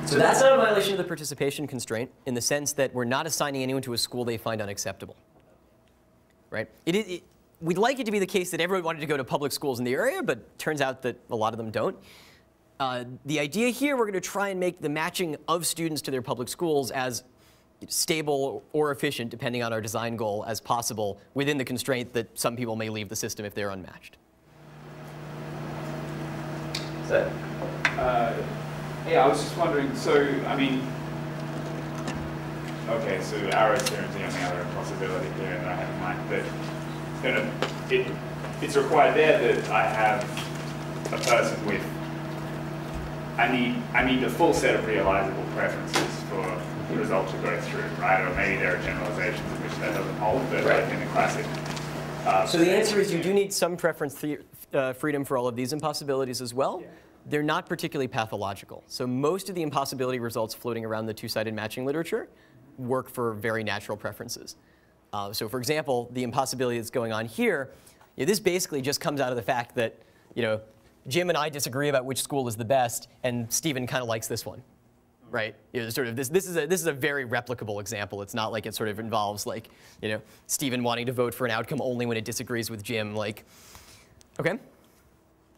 So that's not a violation of the participation constraint in the sense that we're not assigning anyone to a school they find unacceptable. Right? We'd like it to be the case that everyone wanted to go to public schools in the area, but it turns out that a lot of them don't. The idea here, we're going to try and make the matching of students to their public schools as stable or efficient, depending on our design goal, as possible within the constraint that some people may leave the system if they're unmatched. Is that? Yeah, I was just wondering, so, I mean, okay, so arrows here and the only other possibility here that I have in mind, but it's required there that I have a person with, I need the full set of realizable preferences for the result to go through, right? Or maybe there are generalizations in which that doesn't hold, but right. Like in the classic. So the answer is you do need some preference freedom for all of these impossibilities as well. Yeah. They're not particularly pathological. So most of the impossibility results floating around the two-sided matching literature work for very natural preferences. So for example, the impossibility that's going on here, this basically just comes out of the fact that Jim and I disagree about which school is the best, and Stephen kind of likes this one. Right? Sort of this is a very replicable example. It's not like it sort of involves like, Stephen wanting to vote for an outcome only when it disagrees with Jim. Like, okay,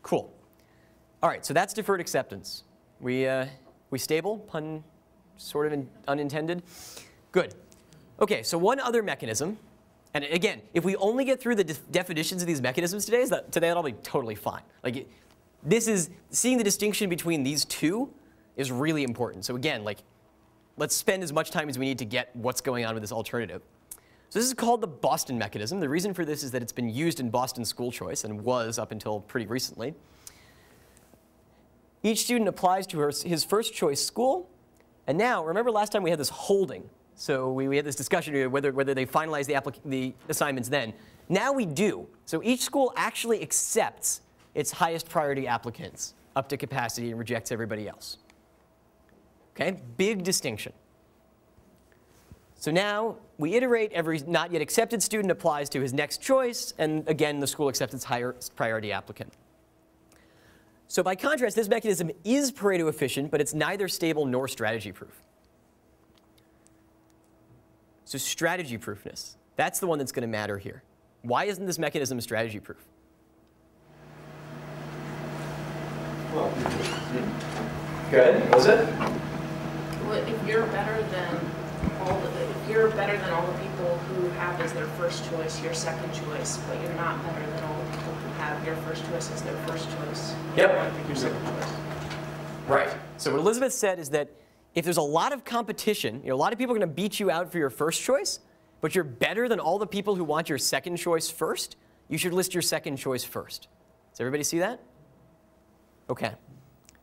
cool. All right, so that's deferred acceptance. We stable? Pun sort of unintended. Good. Okay, so one other mechanism, and again, if we only get through the definitions of these mechanisms today, that'll be totally fine. Like, this is seeing the distinction between these two is really important. So again, let's spend as much time as we need to get what's going on with this alternative. So this is called the Boston mechanism. The reason for this is that it's been used in Boston school choice and was up until pretty recently. Each student applies to his first choice school. And now, remember last time we had this holding. So we had this discussion whether they finalize the assignments then. Now we do. So each school actually accepts its highest priority applicants up to capacity and rejects everybody else. Okay, big distinction. So now we iterate, every not yet accepted student applies to his next choice, and again, the school accepts its highest priority applicant. So by contrast, this mechanism is Pareto efficient, but it's neither stable nor strategy proof. So strategy proofness, that's the one that's going to matter here. Why isn't this mechanism strategy proof? Well, Good. What was it? Well, if you're better than all the people who have as their first choice your second choice, but you're not better than all the people who have your first choice as their first choice. Yep. You want to pick your second choice. Right. So what Elizabeth said is that if there's a lot of competition, a lot of people are going to beat you out for your first choice, but you're better than all the people who want your second choice first, you should list your second choice first. Does everybody see that? Okay.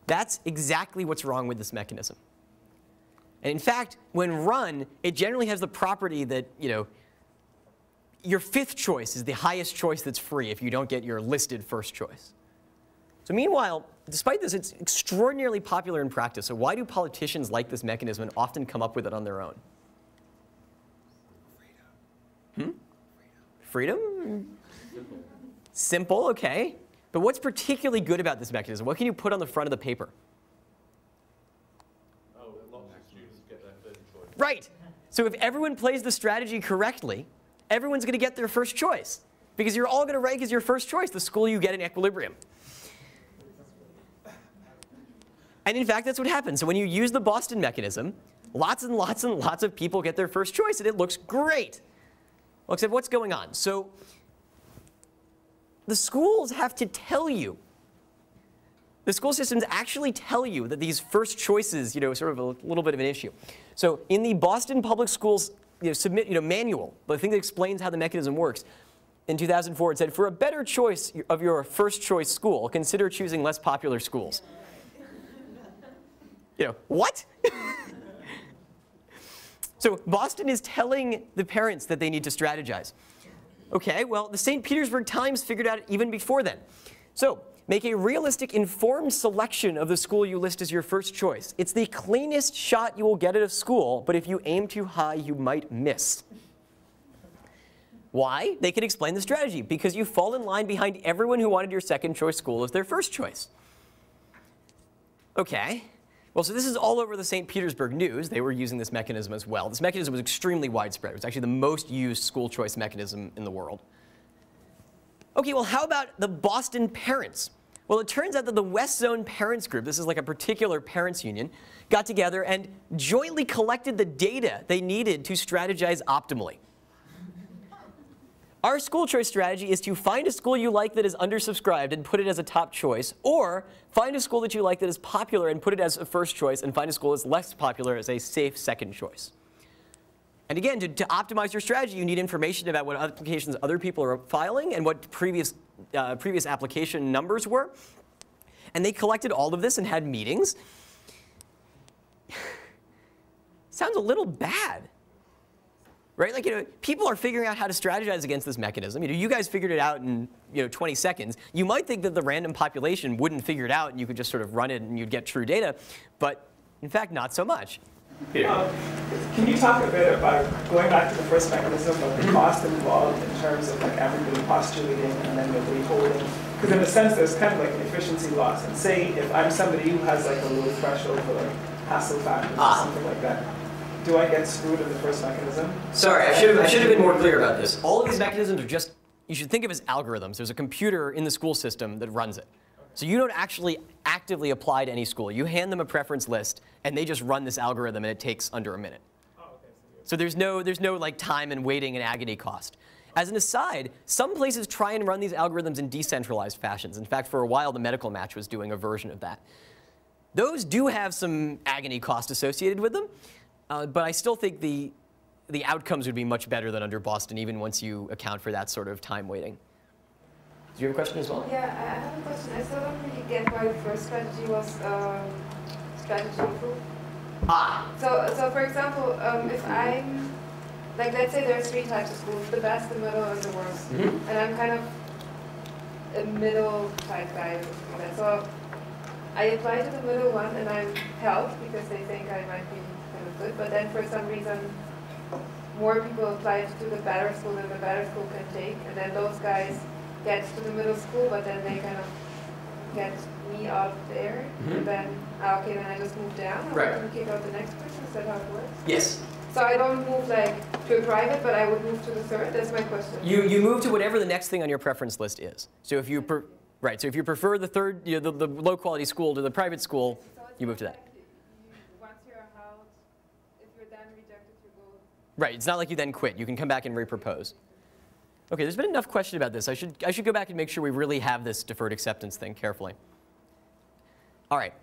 That's exactly what's wrong with this mechanism. And in fact, when run, it generally has the property that, your fifth choice is the highest choice that's free if you don't get your listed first choice. So meanwhile, despite this, it's extraordinarily popular in practice. So why do politicians like this mechanism and often come up with it on their own? Freedom? Simple, okay. But what's particularly good about this mechanism? What can you put on the front of the paper? Oh, lots of students get their third choice. Right. So if everyone plays the strategy correctly, everyone's going to get their first choice. Because you're all going to rank as your first choice, the school you get in equilibrium. And in fact, that's what happens. So when you use the Boston mechanism, lots and lots and lots of people get their first choice, and it looks great. Well, except what's going on? So the schools have to tell you. The school systems actually tell you that these first choices, sort of a little bit of an issue. So in the Boston Public Schools manual, the thing that explains how the mechanism works, in 2004 it said, for a better choice of your first choice school, consider choosing less popular schools. What? So Boston is telling the parents that they need to strategize. Okay, well, the St. Petersburg Times figured out it even before then. So make a realistic, informed selection of the school you list as your first choice. It's the cleanest shot you will get at a school, but if you aim too high, you might miss. Why? They can explain the strategy. Because you fall in line behind everyone who wanted your second choice school as their first choice. Okay. Well, so this is all over the St. Petersburg News. They were using this mechanism as well. This mechanism was extremely widespread. It was actually the most used school choice mechanism in the world. Okay, well, how about the Boston parents? Well, it turns out that the West Zone Parents Group, this is like a particular parents union, got together and jointly collected the data they needed to strategize optimally. Our school choice strategy is to find a school you like that is undersubscribed and put it as a top choice, or find a school that you like that is popular and put it as a first choice, and find a school that's less popular as a safe second choice. And again, to optimize your strategy, you need information about what applications other people are filing and what previous application numbers were. And they collected all of this and had meetings. Sounds a little bad. Right? Like, people are figuring out how to strategize against this mechanism. You guys figured it out in 20 seconds. You might think that the random population wouldn't figure it out and you could just sort of run it and you'd get true data. But in fact, not so much. Can you talk a bit about going back to the first mechanism of the cost involved in terms of like everybody postulating and then nobody holding? Because in a sense, there's kind of like an efficiency loss. And say if I'm somebody who has like a low threshold for like hassle factors or something like that, do I get screwed in the first mechanism? Sorry, I should have been more clear about this. All of these mechanisms are just, you should think of as algorithms. There's a computer in the school system that runs it. So you don't actually actively apply to any school. You hand them a preference list, and they just run this algorithm, and it takes under a minute. So there's no like time and waiting and agony cost. As an aside, some places try and run these algorithms in decentralized fashions. In fact, for a while, the Medical Match was doing a version of that. Those do have some agony cost associated with them. But I still think the outcomes would be much better than under Boston, even once you account for that sort of time waiting. Do you have a question as well? Yeah, I have a question. I still don't really get why the first strategy was strategy proof. So for example, if I'm, like, let's say there's 3 types of schools, the best, the middle, and the worst. Mm-hmm. And I'm kind of a middle type guy. So I apply to the middle one, and I'm helped because they think I might be good, but then for some reason more people apply to the better school than the better school can take, and then those guys get to the middle school, but then they kind of get me out there, and then, okay, then I just move down, or I can kick out the next person. Is that how it works? Yes. So I don't move like to a private, but I would move to the third. That's my question. You move to whatever the next thing on your preference list is. So if you so if you prefer the third, the low quality school to the private school, you move to that. Once you're out, if you're then rejected, you go. Right. It's not like you then quit. You can come back and repropose. Okay. There's been enough question about this. I should go back and make sure we really have this deferred acceptance thing carefully. All right.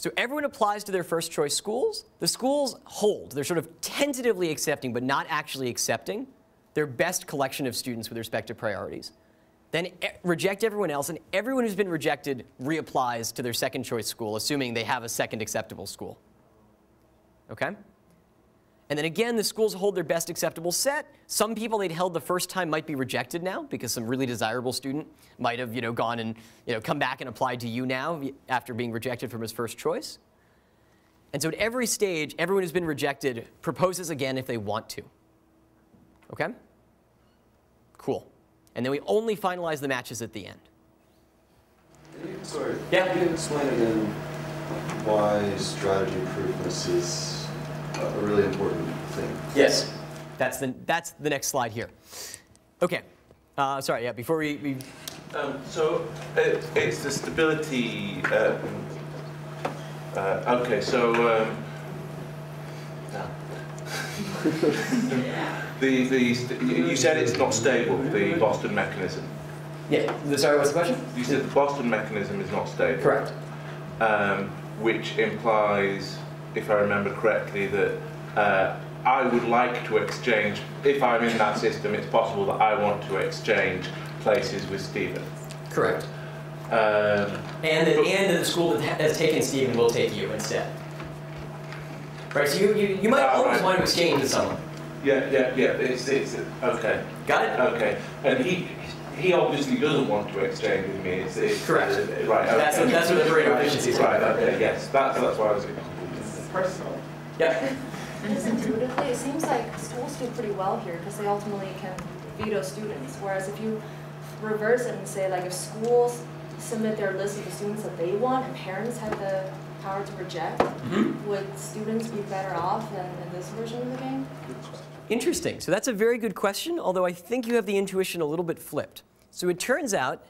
So everyone applies to their first choice schools. The schools hold. They're sort of tentatively accepting, but not actually accepting their best collection of students with respect to priorities. Then reject everyone else, and everyone who's been rejected reapplies to their second choice school, assuming they have a second acceptable school. Okay? And then again, the schools hold their best acceptable set. Some people they'd held the first time might be rejected now because some really desirable student might have gone and come back and applied to you now after being rejected from his first choice. And so at every stage, everyone who's been rejected proposes again if they want to. Okay? Cool. And then we only finalize the matches at the end. Sorry, yeah. Can you explain again why strategy proofness is a really important thing? Yes. That's the next slide here. Okay. Sorry, yeah, before we so it's the stability. Okay, so you said it's not stable, the Boston mechanism. Yeah. Sorry, what's the question? You said the Boston mechanism is not stable. Correct. Which implies, if I remember correctly, that I would like to exchange, if I'm in that system, it's possible that I want to exchange places with Stephen. Correct. And the school that has taken Stephen will take you instead. Right, so you might always want to exchange with someone. Yeah, it's okay. Got it? Okay, and he obviously doesn't want to exchange with me. It's correct. Right. Okay. That's where the Pareto efficiency is. Right. Okay. Yes. That's why I was. It's personal. Yeah. Just intuitively, it seems like schools do pretty well here because they ultimately can veto students. Whereas if you reverse it and say, like, if schools submit their list of the students that they want and parents have the power to reject, would students be better off than in this version of the game? Interesting. So that's a very good question, although I think you have the intuition a little bit flipped. So it turns out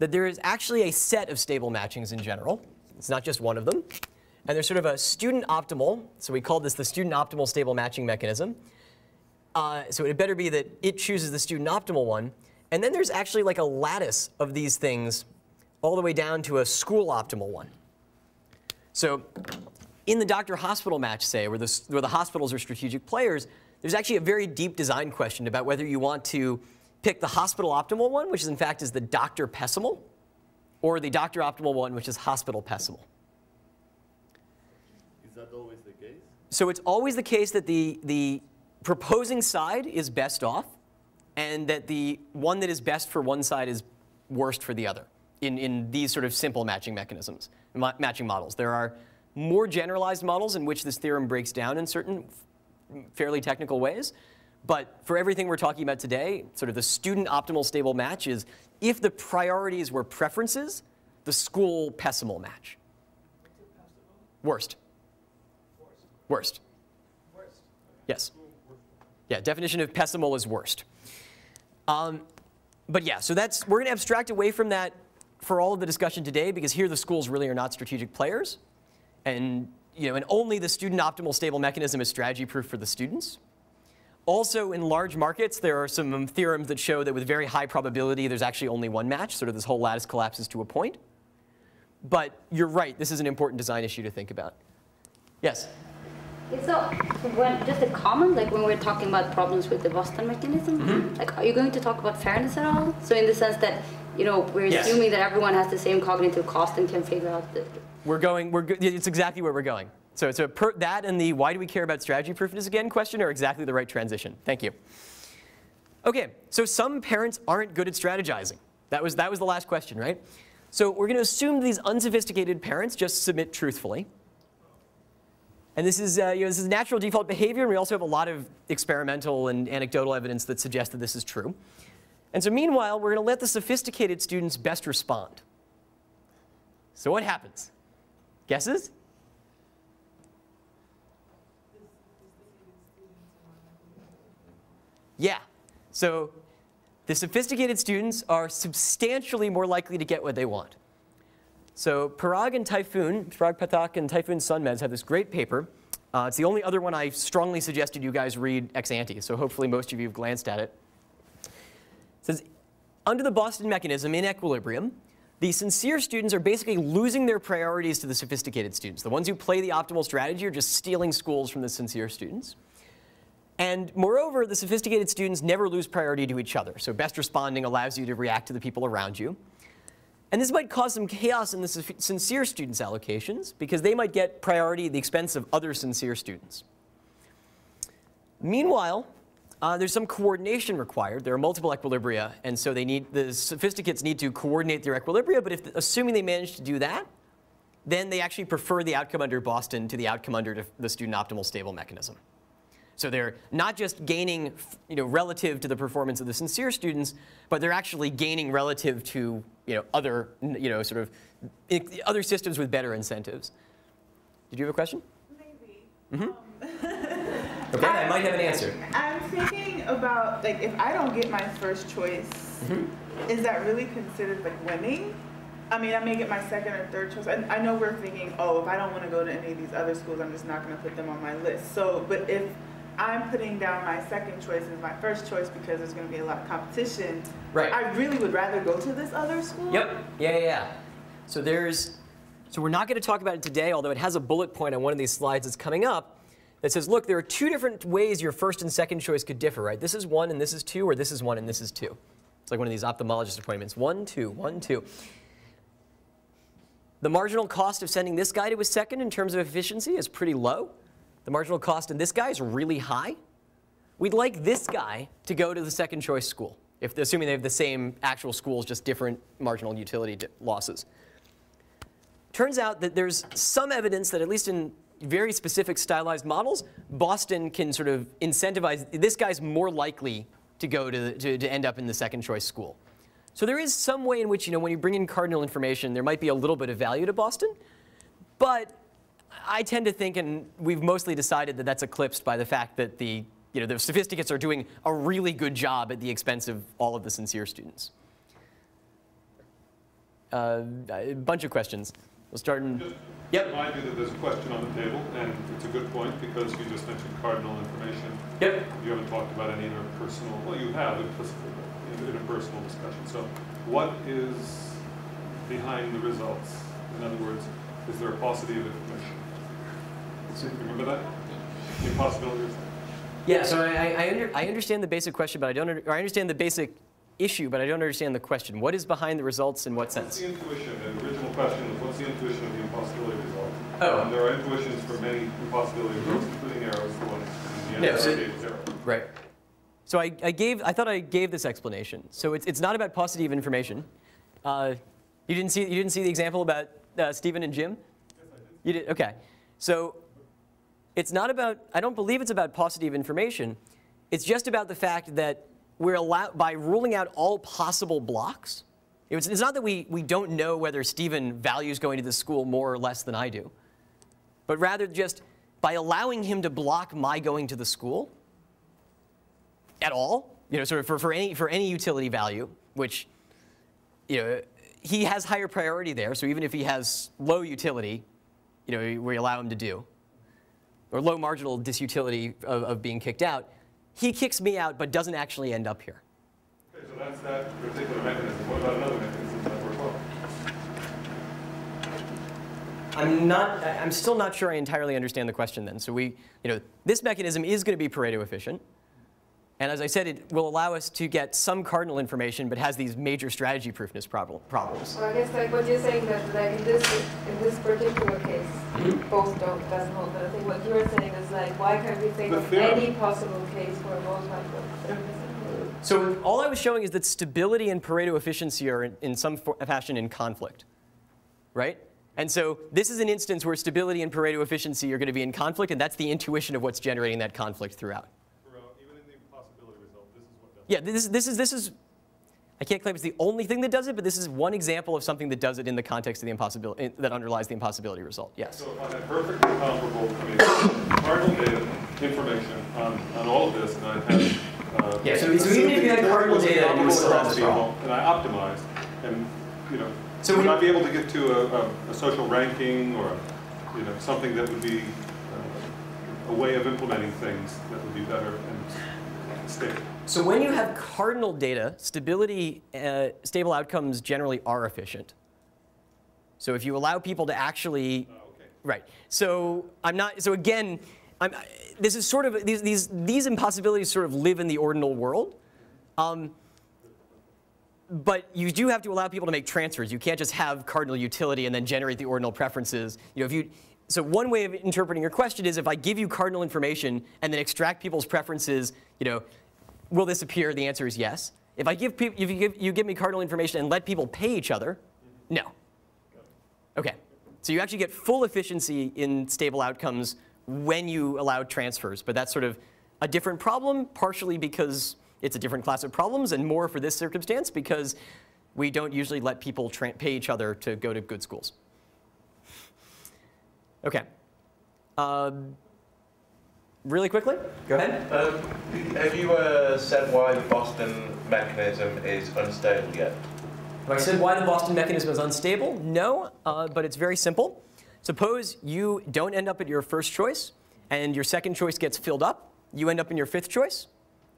that there is actually a set of stable matchings in general. It's not just one of them. And there's sort of a student optimal, so we call this the student optimal stable matching mechanism. So it better be that it chooses the student optimal one. And then there's actually like a lattice of these things all the way down to a school optimal one. So in the doctor-hospital match, say, where the hospitals are strategic players, there's actually a very deep design question about whether you want to pick the hospital optimal one, which is in fact is the doctor pessimal, or the doctor optimal one, which is hospital pessimal. Is that always the case? So it's always the case that the proposing side is best off, and that the one that is best for one side is worst for the other in these sort of simple matching mechanisms, matching models. There are more generalized models in which this theorem breaks down in certain fairly technical ways. But for everything we're talking about today, sort of the student optimal stable match is if the priorities were preferences, the school pessimal match. Worst. Worst. Yes. Yeah, definition of pessimal is worst. But yeah, so we're going to abstract away from that for all of the discussion today, because here the schools really are not strategic players. And only the student optimal stable mechanism is strategy proof for the students. Also, in large markets, there are some theorems that show that with very high probability, there's actually only one match. Sort of this whole lattice collapses to a point. But you're right, this is an important design issue to think about. Yes? So just a comment, like when we're talking about problems with the Boston mechanism, like are you going to talk about fairness at all? So in the sense that, we're assuming that everyone has the same cognitive cost and can figure out the... It's exactly where we're going. So that and the why do we care about strategy proofness again question are exactly the right transition. Thank you. Okay, so some parents aren't good at strategizing. That was the last question, right? So we're going to assume these unsophisticated parents just submit truthfully. And this is, this is natural default behavior, and we also have a lot of experimental and anecdotal evidence that suggests that this is true. And so meanwhile, we're going to let the sophisticated students best respond. So what happens? Guesses? Yeah. So the sophisticated students are substantially more likely to get what they want. So Parag Pathak and Typhoon Sunmeds have this great paper. It's the only other one I strongly suggested you guys read ex ante, so hopefully most of you have glanced at it. It says, under the Boston mechanism in equilibrium, the sincere students are basically losing their priorities to the sophisticated students. The ones who play the optimal strategy are just stealing schools from the sincere students. And moreover, the sophisticated students never lose priority to each other. So best responding allows you to react to the people around you. And this might cause some chaos in the sincere students' allocations, because they might get priority at the expense of other sincere students. Meanwhile, there's some coordination required. There are multiple equilibria, and so the sophisticates need to coordinate their equilibria, but assuming they manage to do that, then they actually prefer the outcome under Boston to the outcome under the student optimal stable mechanism. So they're not just gaining relative to the performance of the sincere students, but they're actually gaining relative to other other systems with better incentives. Did you have a question? Maybe. Mm-hmm. Okay, I might have an answer. I'm thinking about, like, if I don't get my first choice, is that really considered like winning? I mean, I may get my second or third choice. I know we're thinking, oh, if I don't want to go to any of these other schools, I'm just not going to put them on my list. So, but if I'm putting down my second choice as my first choice because there's going to be a lot of competition, right, I really would rather go to this other school. Yep. Yeah. So we're not going to talk about it today, although it has a bullet point on one of these slides that's coming up that says, look, there are two different ways your first and second choice could differ, right? This is 1 and this is 2, or this is 1 and this is 2. It's like one of these ophthalmologist appointments. 1, 2, 1, 2. The marginal cost of sending this guy to a second in terms of efficiency is pretty low. The marginal cost in this guy is really high. We'd like this guy to go to the second choice school, assuming they have the same actual schools, just different marginal utility losses. Turns out that there's some evidence that, at least in very specific stylized models, Boston can sort of incentivize, this guy's more likely to go to end up in the second choice school. So there is some way in which, when you bring in cardinal information, there might be a little bit of value to Boston. But I tend to think, and we've mostly decided that that's eclipsed by the fact that the sophisticates are doing a really good job at the expense of all of the sincere students. A bunch bunch We'll start in. Just remind you that there's a question on the table, and it's a good point because you just mentioned cardinal information. Yep. You haven't talked about any interpersonal. Well, you have implicitly, but interpersonal discussion. So, what is behind the results? In other words, is there a paucity of information? Remember that? The possibility of that? Yeah. So I understand the basic question, but I understand the basic issue, but I don't understand the question. What is behind the results in what sense? What's the intuition? The original question was, what's the intuition of the impossibility result? Oh. There are intuitions for many impossibility results, including arrows. Right. So I thought I gave this explanation. So it's not about paucity of information. You didn't see the example about Stephen and Jim? Yes, I did. You did. Okay. So it's not about. I don't believe it's about paucity of information. It's just about the fact that we're allowed, by ruling out all possible blocks. It's not that we don't know whether Stephen values going to this school more or less than I do, but rather just by allowing him to block my going to the school at all, sort of for any utility value, which, he has higher priority there. So even if he has low utility, we allow him to do, or low marginal disutility of being kicked out, he kicks me out but doesn't actually end up here. Okay, so that's that particular mechanism. What about another mechanism that works well? I'm still not sure I entirely understand the question then. So this mechanism is going to be Pareto efficient. And as I said, it will allow us to get some cardinal information, but has these major strategy proofness problems. So I guess like what you're saying that like in this particular case, both doesn't hold. But I think what you're saying is like, why can't we think of any possible case where both might work? So all I was showing is that stability and Pareto efficiency are in some fashion in conflict, right? And so this is an instance where stability and Pareto efficiency are going to be in conflict, and that's the intuition of what's generating that conflict throughout. Even in the impossibility result, this is what does it. Yeah, this is, I can't claim it's the only thing that does it, but this is one example of something that does it in the context of the impossibility, that underlies the impossibility result, yes. So if I had perfectly comparable, cardinal data, information on all of this, and I had yeah, so even if you had cardinal data, you would still have this problem. And I optimized, and so would I be able to get to a social ranking or something that would be a way of implementing things that would be better and stable? So when you have cardinal data, stable outcomes generally are efficient. So if you allow people to actually, right. So again, this is sort of, these impossibilities sort of live in the ordinal world. But you do have to allow people to make transfers. You can't just have cardinal utility and then generate the ordinal preferences. So one way of interpreting your question is if I give you cardinal information and then extract people's preferences, will this appear? The answer is yes. If you give me cardinal information and let people pay each other, no. Okay. So you actually get full efficiency in stable outcomes when you allow transfers, but that's sort of a different problem, partially because it's a different class of problems, and more for this circumstance because we don't usually let people pay each other to go to good schools. Okay. Really quickly, go ahead. Have you said why the Boston mechanism is unstable yet? Have I said why the Boston mechanism is unstable? No, but it's very simple. Suppose you don't end up at your first choice, and your second choice gets filled up. You end up in your fifth choice.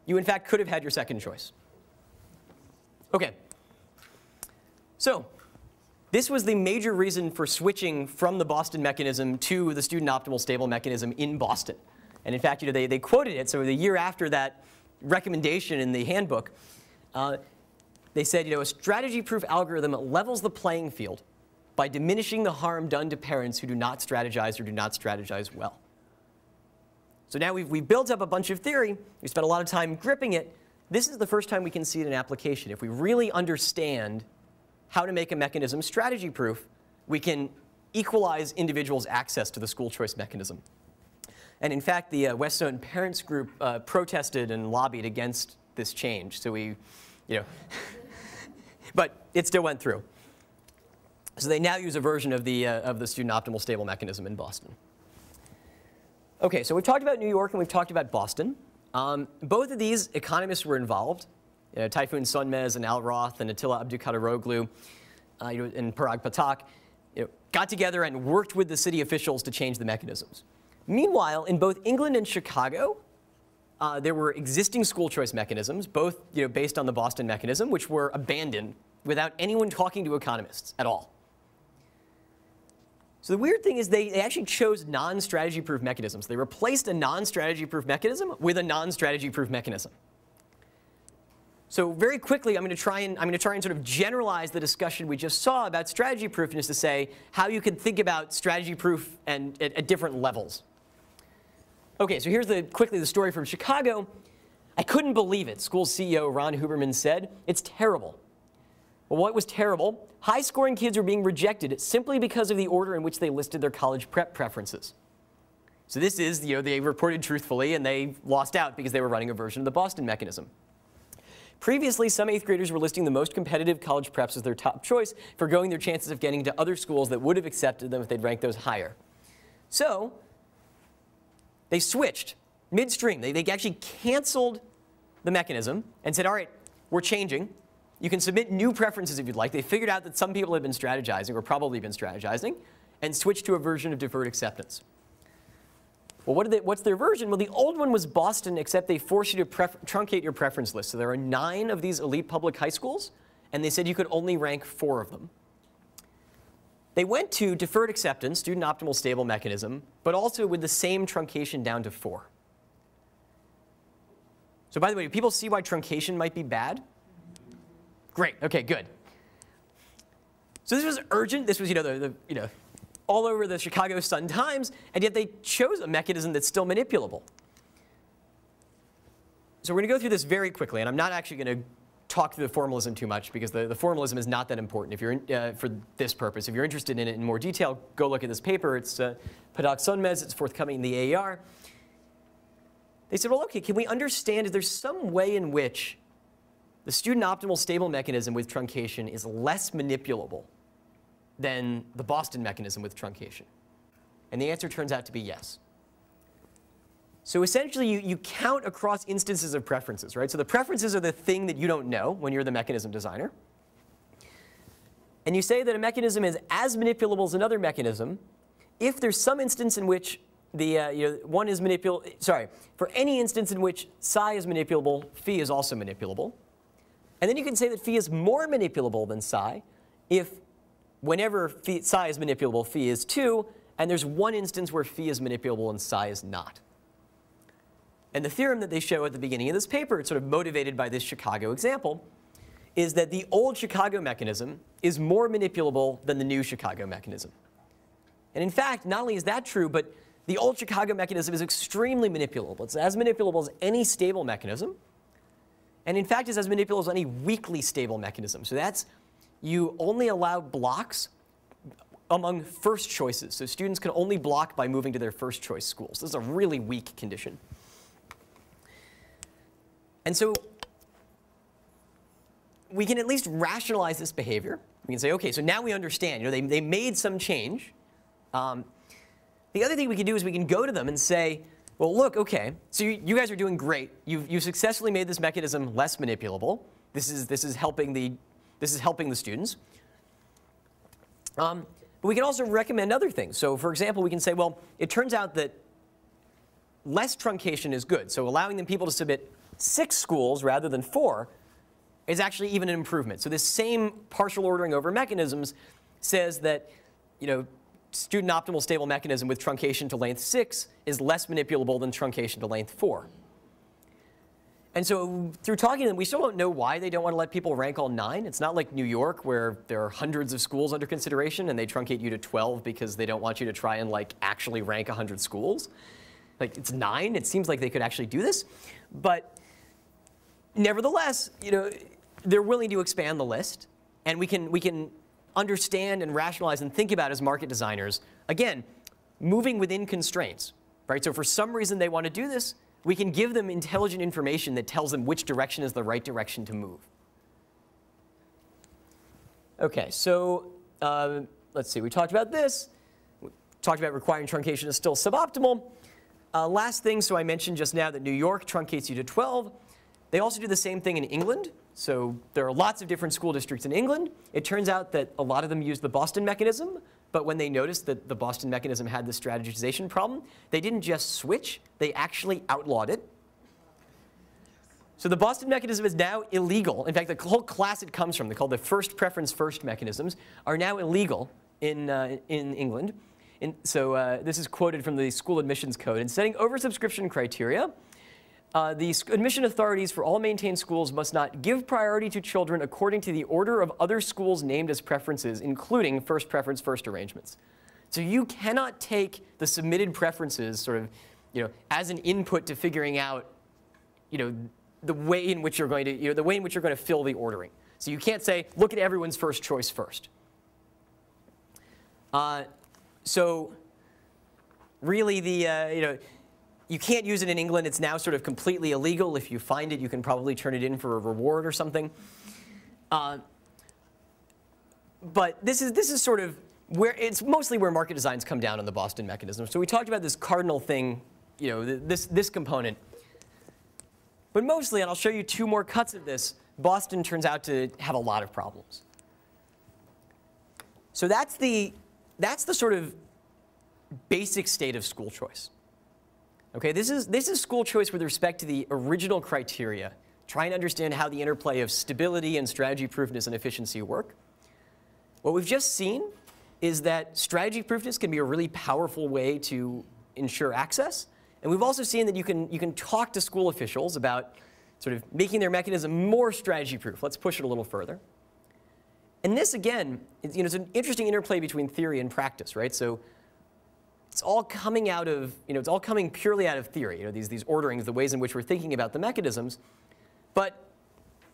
You, in fact, could have had your second choice. OK. So this was the major reason for switching from the Boston mechanism to the student optimal stable mechanism in Boston. And in fact, they quoted it. So the year after that recommendation in the handbook, they said, a strategy-proof algorithm levels the playing field by diminishing the harm done to parents who do not strategize or do not strategize well. So now we've built up a bunch of theory. We spent a lot of time gripping it. This is the first time we can see it in application. If we really understand how to make a mechanism strategy-proof, we can equalize individuals' access to the school choice mechanism. And in fact, the West Zone Parents Group protested and lobbied against this change. So but it still went through. So they now use a version of the student optimal stable mechanism in Boston. OK, so we've talked about New York and we've talked about Boston. Both of these economists were involved. Tayfun Sönmez and Al Roth and Attila Abdülkadiroglu and Parag Patak got together and worked with the city officials to change the mechanisms. Meanwhile, in both England and Chicago, there were existing school choice mechanisms, both based on the Boston mechanism, which were abandoned without anyone talking to economists at all. So the weird thing is they actually chose non-strategy-proof mechanisms. They replaced a non-strategy-proof mechanism with a non-strategy-proof mechanism. So very quickly, I'm going to try and sort of generalize the discussion we just saw about strategy-proofness to say how you can think about strategy-proof and at different levels. OK, so here's quickly the story from Chicago. I couldn't believe it, school CEO Ron Huberman said. It's terrible. Well, what was terrible? High-scoring kids were being rejected simply because of the order in which they listed their college prep preferences. So this is, they reported truthfully, and they lost out because they were running a version of the Boston mechanism. Previously, some 8th graders were listing the most competitive college preps as their top choice, forgoing their chances of getting to other schools that would have accepted them if they'd ranked those higher. So they switched midstream. They actually canceled the mechanism and said, all right, we're changing. You can submit new preferences if you'd like. They figured out that some people had been strategizing, or probably been strategizing, and switched to a version of deferred acceptance. Well, what's their version? Well, the old one was Boston, except they forced you to truncate your preference list. So there are 9 of these elite public high schools, and they said you could only rank 4 of them. They went to deferred acceptance, student optimal stable mechanism, but also with the same truncation down to 4. So by the way, do people see why truncation might be bad? Great. OK, good. So this was urgent. This was all over the Chicago Sun-Times, and yet they chose a mechanism that's still manipulable. So we're going to go through this very quickly, and I'm not actually going to talk through the formalism too much because the formalism is not that important if you're for this purpose. If you're interested in it in more detail, go look at this paper. It's Padak Sonmez. It's forthcoming in the AER. They said, well, okay, can we understand if there's some way in which the student optimal stable mechanism with truncation is less manipulable than the Boston mechanism with truncation? And the answer turns out to be yes. So essentially, you count across instances of preferences, right? So the preferences are the thing that you don't know when you're the mechanism designer. And you say that a mechanism is as manipulable as another mechanism if there's some instance in which one is manipulable. Sorry, for any instance in which psi is manipulable, phi is also manipulable. And then you can say that phi is more manipulable than psi if whenever psi is manipulable, phi is 2, and there's one instance where phi is manipulable and psi is not. And the theorem that they show at the beginning of this paper, it's sort of motivated by this Chicago example, is that the old Chicago mechanism is more manipulable than the new Chicago mechanism. And in fact, not only is that true, but the old Chicago mechanism is extremely manipulable. It's as manipulable as any stable mechanism. And in fact, it's as manipulable as any weakly stable mechanism. So that's, you only allow blocks among first choices. So students can only block by moving to their first choice schools. This is a really weak condition. And so we can at least rationalize this behavior. We can say, OK, so now we understand. They made some change. The other thing we can do is we can go to them and say, well, look, OK, so you guys are doing great. You've successfully made this mechanism less manipulable. This is helping the students. But we can also recommend other things. So for example, we can say, well, it turns out that less truncation is good. So allowing them people to submit 6 schools rather than 4 is actually even an improvement. So this same partial ordering over mechanisms says that student optimal stable mechanism with truncation to length 6 is less manipulable than truncation to length 4. And so through talking to them, we still don't know why they don't want to let people rank all 9. It's not like New York where there are hundreds of schools under consideration and they truncate you to 12 because they don't want you to try and actually rank 100 schools. It's 9. It seems like they could actually do this. But nevertheless, they're willing to expand the list, and we can understand and rationalize and think about as market designers, again, moving within constraints, right? So for some reason they want to do this, we can give them intelligent information that tells them which direction is the right direction to move. OK, so let's see. We talked about this. We talked about requiring truncation is still suboptimal. Last thing, so I mentioned just now that New York truncates you to 12. They also do the same thing in England. So there are lots of different school districts in England. It turns out that a lot of them use the Boston mechanism. But when they noticed that the Boston mechanism had this strategization problem, they didn't just switch. They actually outlawed it. So the Boston mechanism is now illegal. In fact, the whole class it comes from, they're called the first preference first mechanisms, are now illegal in England. So this is quoted from the school admissions code. In setting oversubscription criteria, the admission authorities for all maintained schools must not give priority to children according to the order of other schools named as preferences, including first preference first arrangements. So you cannot take the submitted preferences sort of, as an input to figuring out, the way in which you're going to, fill the ordering. So you can't say, look at everyone's first choice first. So really, you can't use it in England. It's now sort of completely illegal. If you find it, you can probably turn it in for a reward or something. But this is sort of where it's mostly where market designs come down on the Boston mechanism. So we talked about this cardinal thing, this component. But mostly, and I'll show you 2 more cuts of this, Boston turns out to have a lot of problems. So that's the sort of basic state of school choice. Okay, this is school choice with respect to the original criteria, trying to understand how the interplay of stability and strategy proofness and efficiency work. What we've just seen is that strategy proofness can be a really powerful way to ensure access. And we've also seen that you can talk to school officials about sort of making their mechanism more strategy proof. Let's push it a little further. And this, again, it's an interesting interplay between theory and practice, right? So it's all coming out of, it's all coming purely out of theory, these orderings, the ways in which we're thinking about the mechanisms. But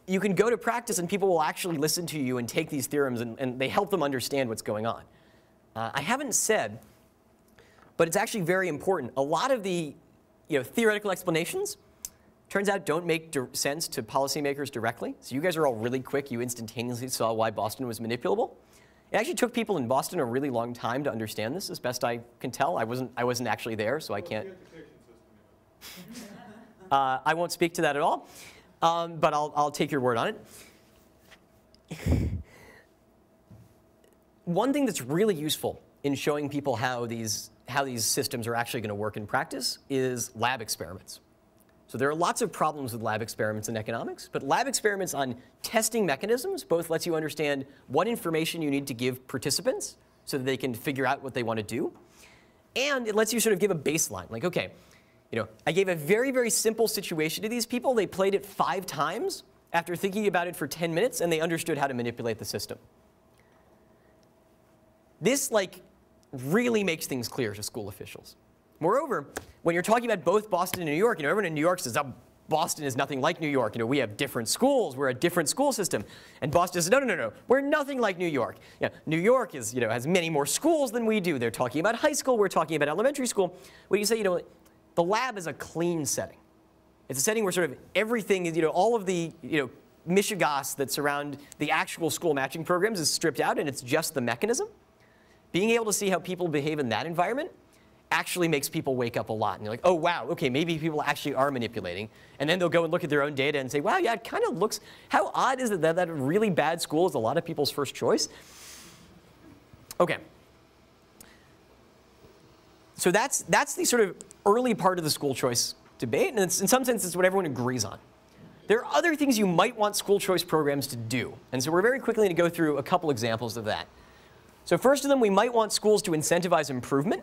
you can go to practice and people will actually listen to you and take these theorems and they help them understand what's going on. I haven't said, but it's actually very important. A lot of the theoretical explanations, turns out, don't make sense to policymakers directly. So you guys are all really quick. You instantaneously saw why Boston was manipulable. It actually took people in Boston a really long time to understand this, as best I can tell. I wasn't actually there, so I can't. I won't speak to that at all, but I'll take your word on it. One thing that's really useful in showing people how these systems are actually going to work in practice is lab experiments. So there are lots of problems with lab experiments in economics, but lab experiments on testing mechanisms both lets you understand what information you need to give participants so that they can figure out what they want to do, and it lets you sort of give a baseline. Like, okay, I gave a very, very simple situation to these people. They played it 5 times after thinking about it for 10 minutes, and they understood how to manipulate the system. This, really makes things clear to school officials. Moreover, when you're talking about both Boston and New York, everyone in New York says, oh, Boston is nothing like New York. We have different schools. We're a different school system. And Boston says, no. We're nothing like New York. New York is, has many more schools than we do. They're talking about high school. We're talking about elementary school. When you say, the lab is a clean setting. It's a setting where sort of everything is, all of the, mishigas that surround the actual school matching programs is stripped out, and it's just the mechanism. Being able to see how people behave in that environment actually makes people wake up a lot. And you're like, oh, wow, OK, maybe people actually are manipulating. And then they'll go and look at their own data and say, wow, yeah, it kind of looks, how odd is it that that really bad school is a lot of people's first choice? OK. So that's the sort of early part of the school choice debate. And it's, in some sense, it's what everyone agrees on. There are other things you might want school choice programs to do. And so we're very quickly going to go through a couple examples of that. So first of them, we might want schools to incentivize improvement.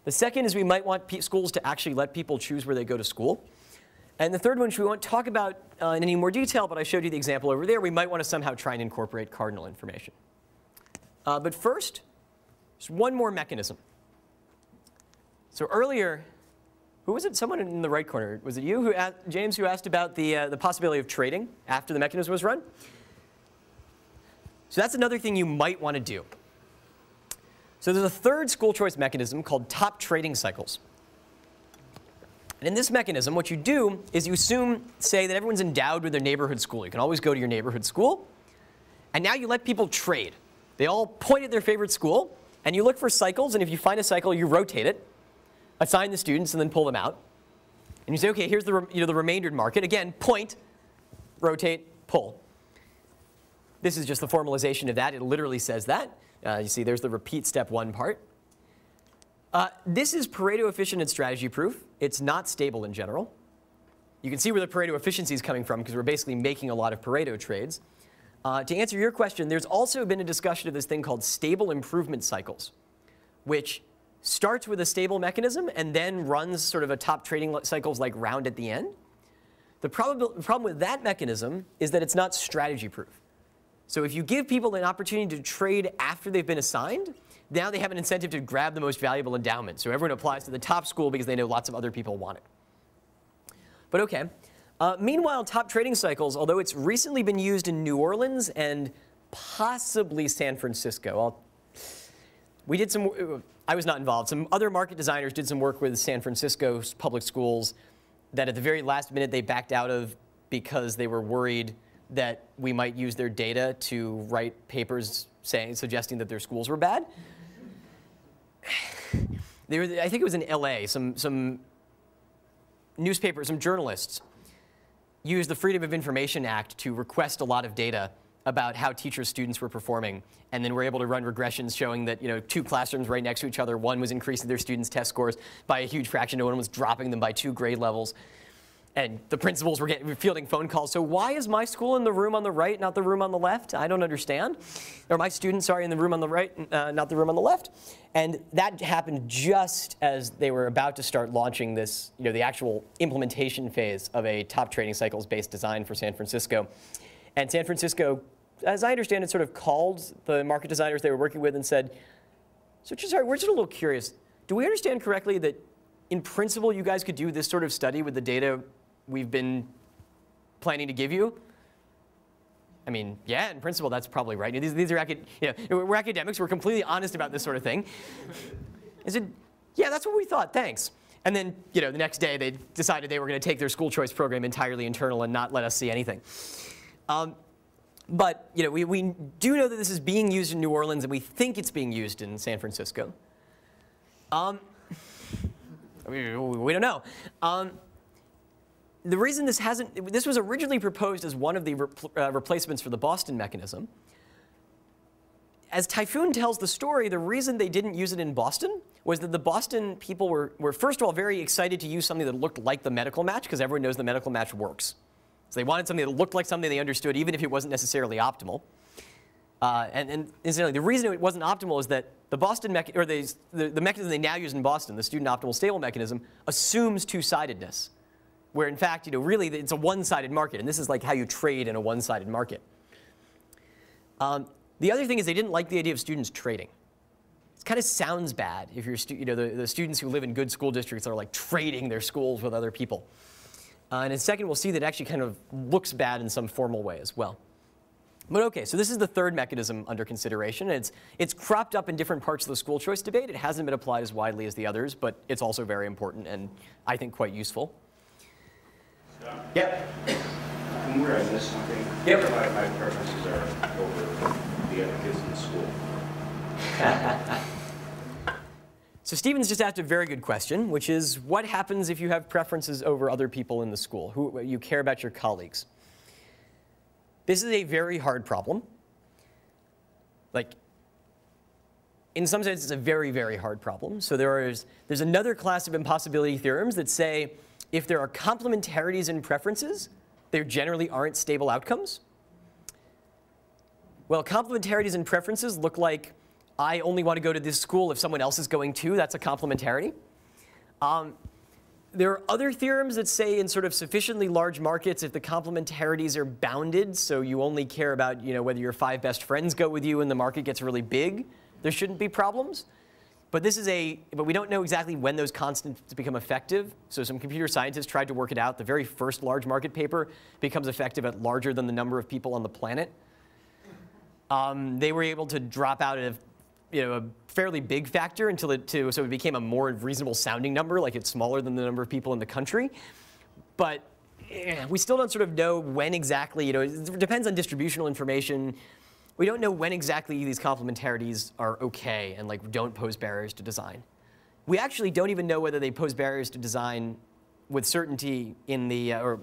The second is we might want schools to actually let people choose where they go to school. And the third one, which we won't talk about in any more detail, but I showed you the example over there, we might want to somehow try and incorporate cardinal information. But first, just one more mechanism. So earlier, who was it? Someone in the right corner. Was it you, James, who asked about the possibility of trading after the mechanism was run? So that's another thing you might want to do. So there's a third school choice mechanism called top trading cycles. And in this mechanism, what you do is you say that everyone's endowed with their neighborhood school. You can always go to your neighborhood school. And now you let people trade. They all point at their favorite school, and you look for cycles. And if you find a cycle, you rotate it, assign the students, and then pull them out. And you say, OK, here's the remaindered market. Again, point, rotate, pull. This is just the formalization of that. It literally says that. You see, there's the repeat step 1 part. This is Pareto efficient and strategy proof. It's not stable in general. You can see where the Pareto efficiency is coming from because we're basically making a lot of Pareto trades. To answer your question, there's also been a discussion of this thing called stable improvement cycles, which starts with a stable mechanism and then runs sort of a top trading cycles like round at the end. The problem with that mechanism is that it's not strategy proof. So if you give people an opportunity to trade after they've been assigned, now they have an incentive to grab the most valuable endowment. So everyone applies to the top school because they know lots of other people want it. But OK. Meanwhile, top trading cycles, although it's recently been used in New Orleans and possibly San Francisco. I was not involved. Some other market designers did some work with San Francisco's public schools that at the very last minute they backed out of because they were worried that we might use their data to write papers suggesting that their schools were bad. I think it was in LA, some newspapers, some journalists used the Freedom of Information Act to request a lot of data about how teachers' students were performing, and then were able to run regressions showing that 2 classrooms right next to each other, one was increasing their students' test scores by a huge fraction, one was dropping them by 2 grade levels. And the principals were fielding phone calls. So why is my school in the room on the right, not the room on the left? I don't understand. Or my students, sorry, in the room on the right, not the room on the left. And that happened just as they were about to start launching this, the actual implementation phase of a top trading cycles-based design for San Francisco. And San Francisco, as I understand it, sort of called the market designers they were working with and said, so sorry, we're just a little curious. Do we understand correctly that in principle you guys could do this sort of study with the data we've been planning to give you? I mean, yeah, in principle, that's probably right. These are we're academics. We're completely honest about this sort of thing. I said, yeah, that's what we thought. Thanks. And then, the next day, they decided they were going to take their school choice program entirely internal and not let us see anything. But we do know that this is being used in New Orleans, and we think it's being used in San Francisco. We don't know. The reason this was originally proposed as one of the replacements for the Boston mechanism. As Typhoon tells the story, the reason they didn't use it in Boston was that the Boston people were first of all very excited to use something that looked like the medical match, because everyone knows the medical match works. So they wanted something that looked like something they understood, even if it wasn't necessarily optimal. And incidentally, the reason it wasn't optimal is that the Boston the mechanism they now use in Boston, the student optimal stable mechanism, assumes two-sidedness, where in fact, really it's a one-sided market, and this is like how you trade in a one-sided market. The other thing is they didn't like the idea of students trading. It kind of sounds bad if you're the students who live in good school districts are like trading their schools with other people. And in a second, we'll see that it actually kind of looks bad in some formal way as well. But OK, so this is the third mechanism under consideration. It's cropped up in different parts of the school choice debate. It hasn't been applied as widely as the others, but it's also very important and I think quite useful. Yep. From where I missed something, yep. My preferences are over the other kids in the school. So Stephen's just asked a very good question, which is, what happens if you have preferences over other people in the school, who you care about your colleagues? This is a very hard problem. Like, in some sense, it's a very, very hard problem. So there's another class of impossibility theorems that say if there are complementarities in preferences, there generally aren't stable outcomes. Well, complementarities in preferences look like I only want to go to this school if someone else is going too. That's a complementarity. There are other theorems that say in sort of sufficiently large markets, if the complementarities are bounded, so you only care about whether your 5 best friends go with you and the market gets really big, there shouldn't be problems. But but we don't know exactly when those constants become effective. So some computer scientists tried to work it out. The very first large market paper becomes effective at larger than the number of people on the planet. They were able to drop out a fairly big factor so it became a more reasonable sounding number, like it's smaller than the number of people in the country. But we still don't sort of know when exactly, it depends on distributional information. We don't know when exactly these complementarities are OK and don't pose barriers to design. We actually don't even know whether they pose barriers to design with certainty or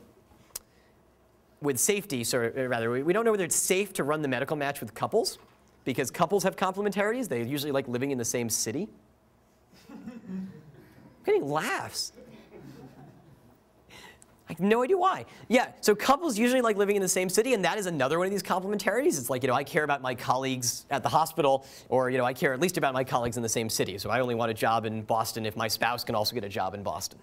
with safety, we don't know whether it's safe to run the medical match with couples, because couples have complementarities. They usually like living in the same city. I'm getting laughs. I have no idea why. Yeah, so couples usually like living in the same city, and that is another one of these complementarities. It's like, I care about my colleagues at the hospital, or, I care at least about my colleagues in the same city. So I only want a job in Boston if my spouse can also get a job in Boston.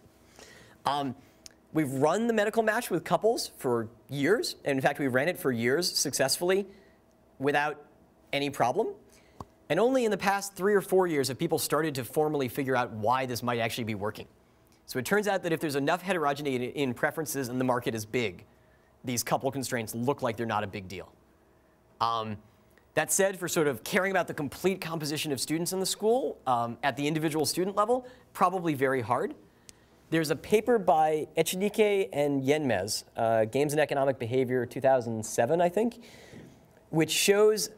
We've run the medical match with couples for years. And in fact, we ran it for years successfully without any problem. And only in the past 3 or 4 years have people started to formally figure out why this might actually be working. So it turns out that if there's enough heterogeneity in preferences and the market is big, these couple constraints look like they're not a big deal. That said, for sort of caring about the complete composition of students in the school at the individual student level, probably very hard. There's a paper by Echenique and Yenmez, Games in Economic Behavior, 2007, I think, which shows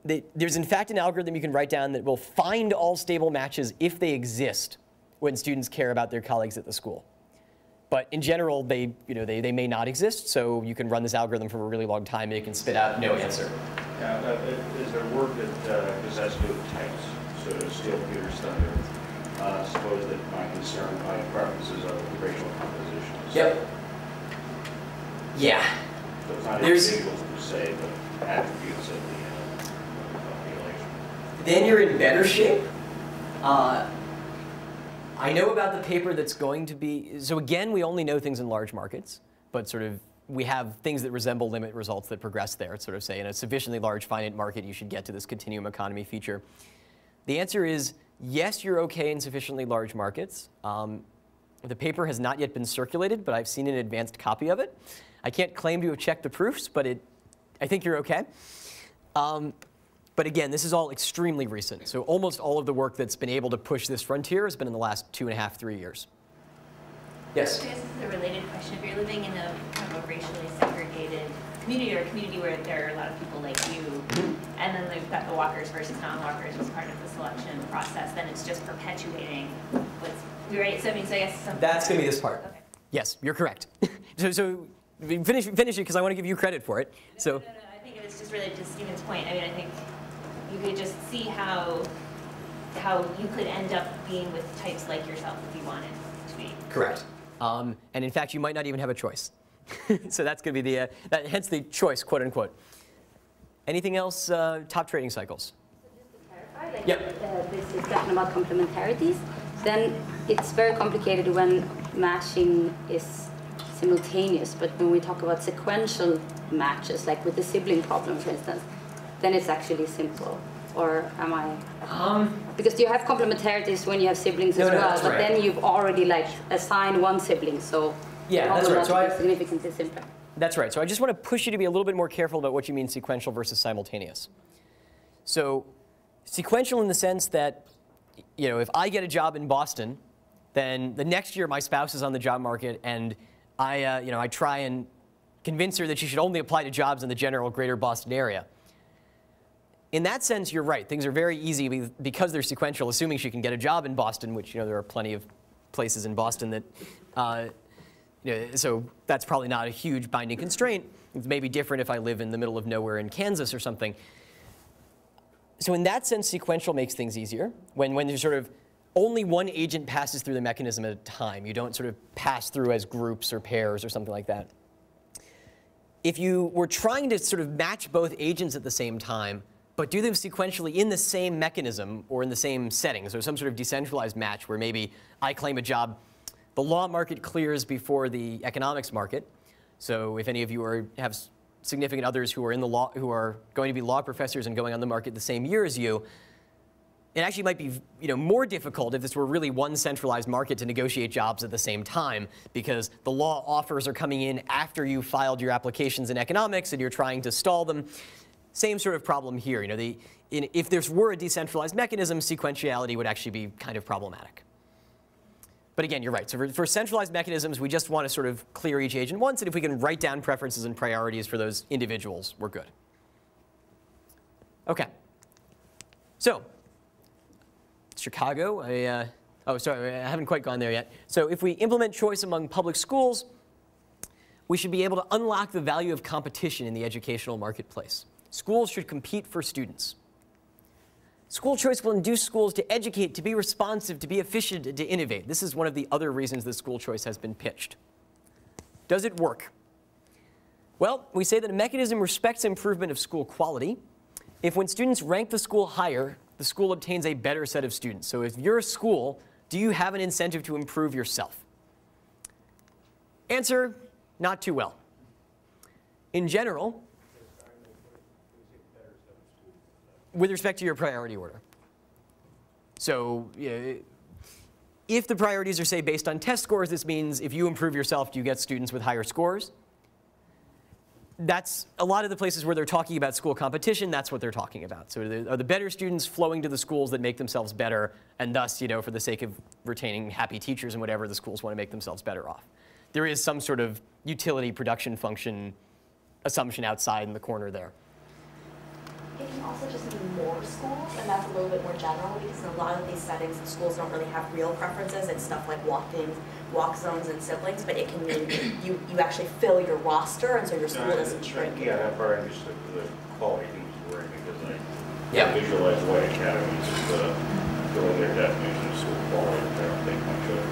that there's in fact an algorithm you can write down that will find all stable matches if they exist when students care about their colleagues at the school. But in general, they may not exist, so you can run this algorithm for a really long time and it can spit out no answer. Yeah, is there work that has to do with types, so to steal Peter's thunder? Suppose that my concern, my preferences are the racial compositions. Yep. Yeah. So it's not individuals per se, but attributes of the population. Then you're in better shape. I know about the paper that's going to be, so again, we only know things in large markets, but sort of we have things that resemble limit results that progress there. It's sort of say in a sufficiently large finite market, you should get to this continuum economy feature. The answer is yes, you're OK in sufficiently large markets. The paper has not yet been circulated, but I've seen an advanced copy of it. I can't claim to have checked the proofs, but I think you're okay. But again, this is all extremely recent. So almost all of the work that's been able to push this frontier has been in the last 2.5, 3 years. Yes? I guess this is a related question. If you're living in a kind of a racially segregated community, or a community where there are a lot of people like you, and then they've got the walkers versus non-walkers as part of the selection process, then it's just perpetuating what's, right? So I mean, so I guess something. That's going to be this part. Okay. Yes, you're correct. so finish it because I want to give you credit for it. No, I think it's just related to Stephen's point. I mean, I think you could just see how you could end up being with types like yourself if you wanted to be. Correct. And in fact, you might not even have a choice. So that's going to be the, hence the choice, quote unquote. Anything else, top trading cycles? So just to clarify, like this discussion about complementarities, then it's very complicated when matching is simultaneous, but when we talk about sequential matches, like with the sibling problem, for instance, then it's actually simple. Or am I? Because you have complementarities when you have siblings as well, but then you've already like assigned one sibling, so yeah, that's right. So it's significantly simpler. That's right. So I just want to push you to be a little bit more careful about what you mean sequential versus simultaneous. So sequential in the sense that, you know, if I get a job in Boston, then the next year my spouse is on the job market, and I try and convince her that she should only apply to jobs in the general greater Boston area. In that sense, you're right. Things are very easy because they're sequential, assuming she can get a job in Boston, which, you know, there are plenty of places in Boston that, so that's probably not a huge binding constraint. It's maybe different if I live in the middle of nowhere in Kansas or something. So in that sense, sequential makes things easier. When there's sort of only one agent passes through the mechanism at a time. You don't sort of pass through as groups or pairs or something like that. If you were trying to sort of match both agents at the same time, but do them sequentially in the same mechanism or in the same setting, so some sort of decentralized match where maybe I claim a job, the law market clears before the economics market. So if any of you have significant others who are in the law, who are going to be law professors and going on the market the same year as you, it actually might be, you know, more difficult if this were really one centralized market to negotiate jobs at the same time, because the law offers are coming in after you filed your applications in economics and you're trying to stall them. Same sort of problem here. You know, if there were a decentralized mechanism, sequentiality would actually be kind of problematic. But again, you're right. So for centralized mechanisms, we just want to sort of clear each agent once, and if we can write down preferences and priorities for those individuals, we're good. OK. So Chicago, oh, sorry, I haven't quite gone there yet. So if we implement choice among public schools, we should be able to unlock the value of competition in the educational marketplace. Schools should compete for students. School choice will induce schools to educate, to be responsive, to be efficient, and to innovate. This is one of the other reasons that school choice has been pitched. Does it work? Well, we say that a mechanism respects improvement of school quality if when students rank the school higher, the school obtains a better set of students. So if you're a school, do you have an incentive to improve yourself? Answer, not too well. In general, with respect to your priority order. So if the priorities are, say, based on test scores, this means if you improve yourself, do you get students with higher scores? That's a lot of the places where they're talking about school competition, that's what they're talking about. So are the better students flowing to the schools that make themselves better, and thus, you know, for the sake of retaining happy teachers and whatever, the schools want to make themselves better off. There is some sort of utility production function assumption outside in the corner there. It can also just be more schools, and that's a little bit more general, because in a lot of these settings, the schools don't really have real preferences. It's stuff like walk zones and siblings, but it can mean you actually fill your roster, and so your school doesn't shrink. Yeah, that part I understood the quality thing was working, because I visualize white academies as filling their definition of school quality. I don't think much of it.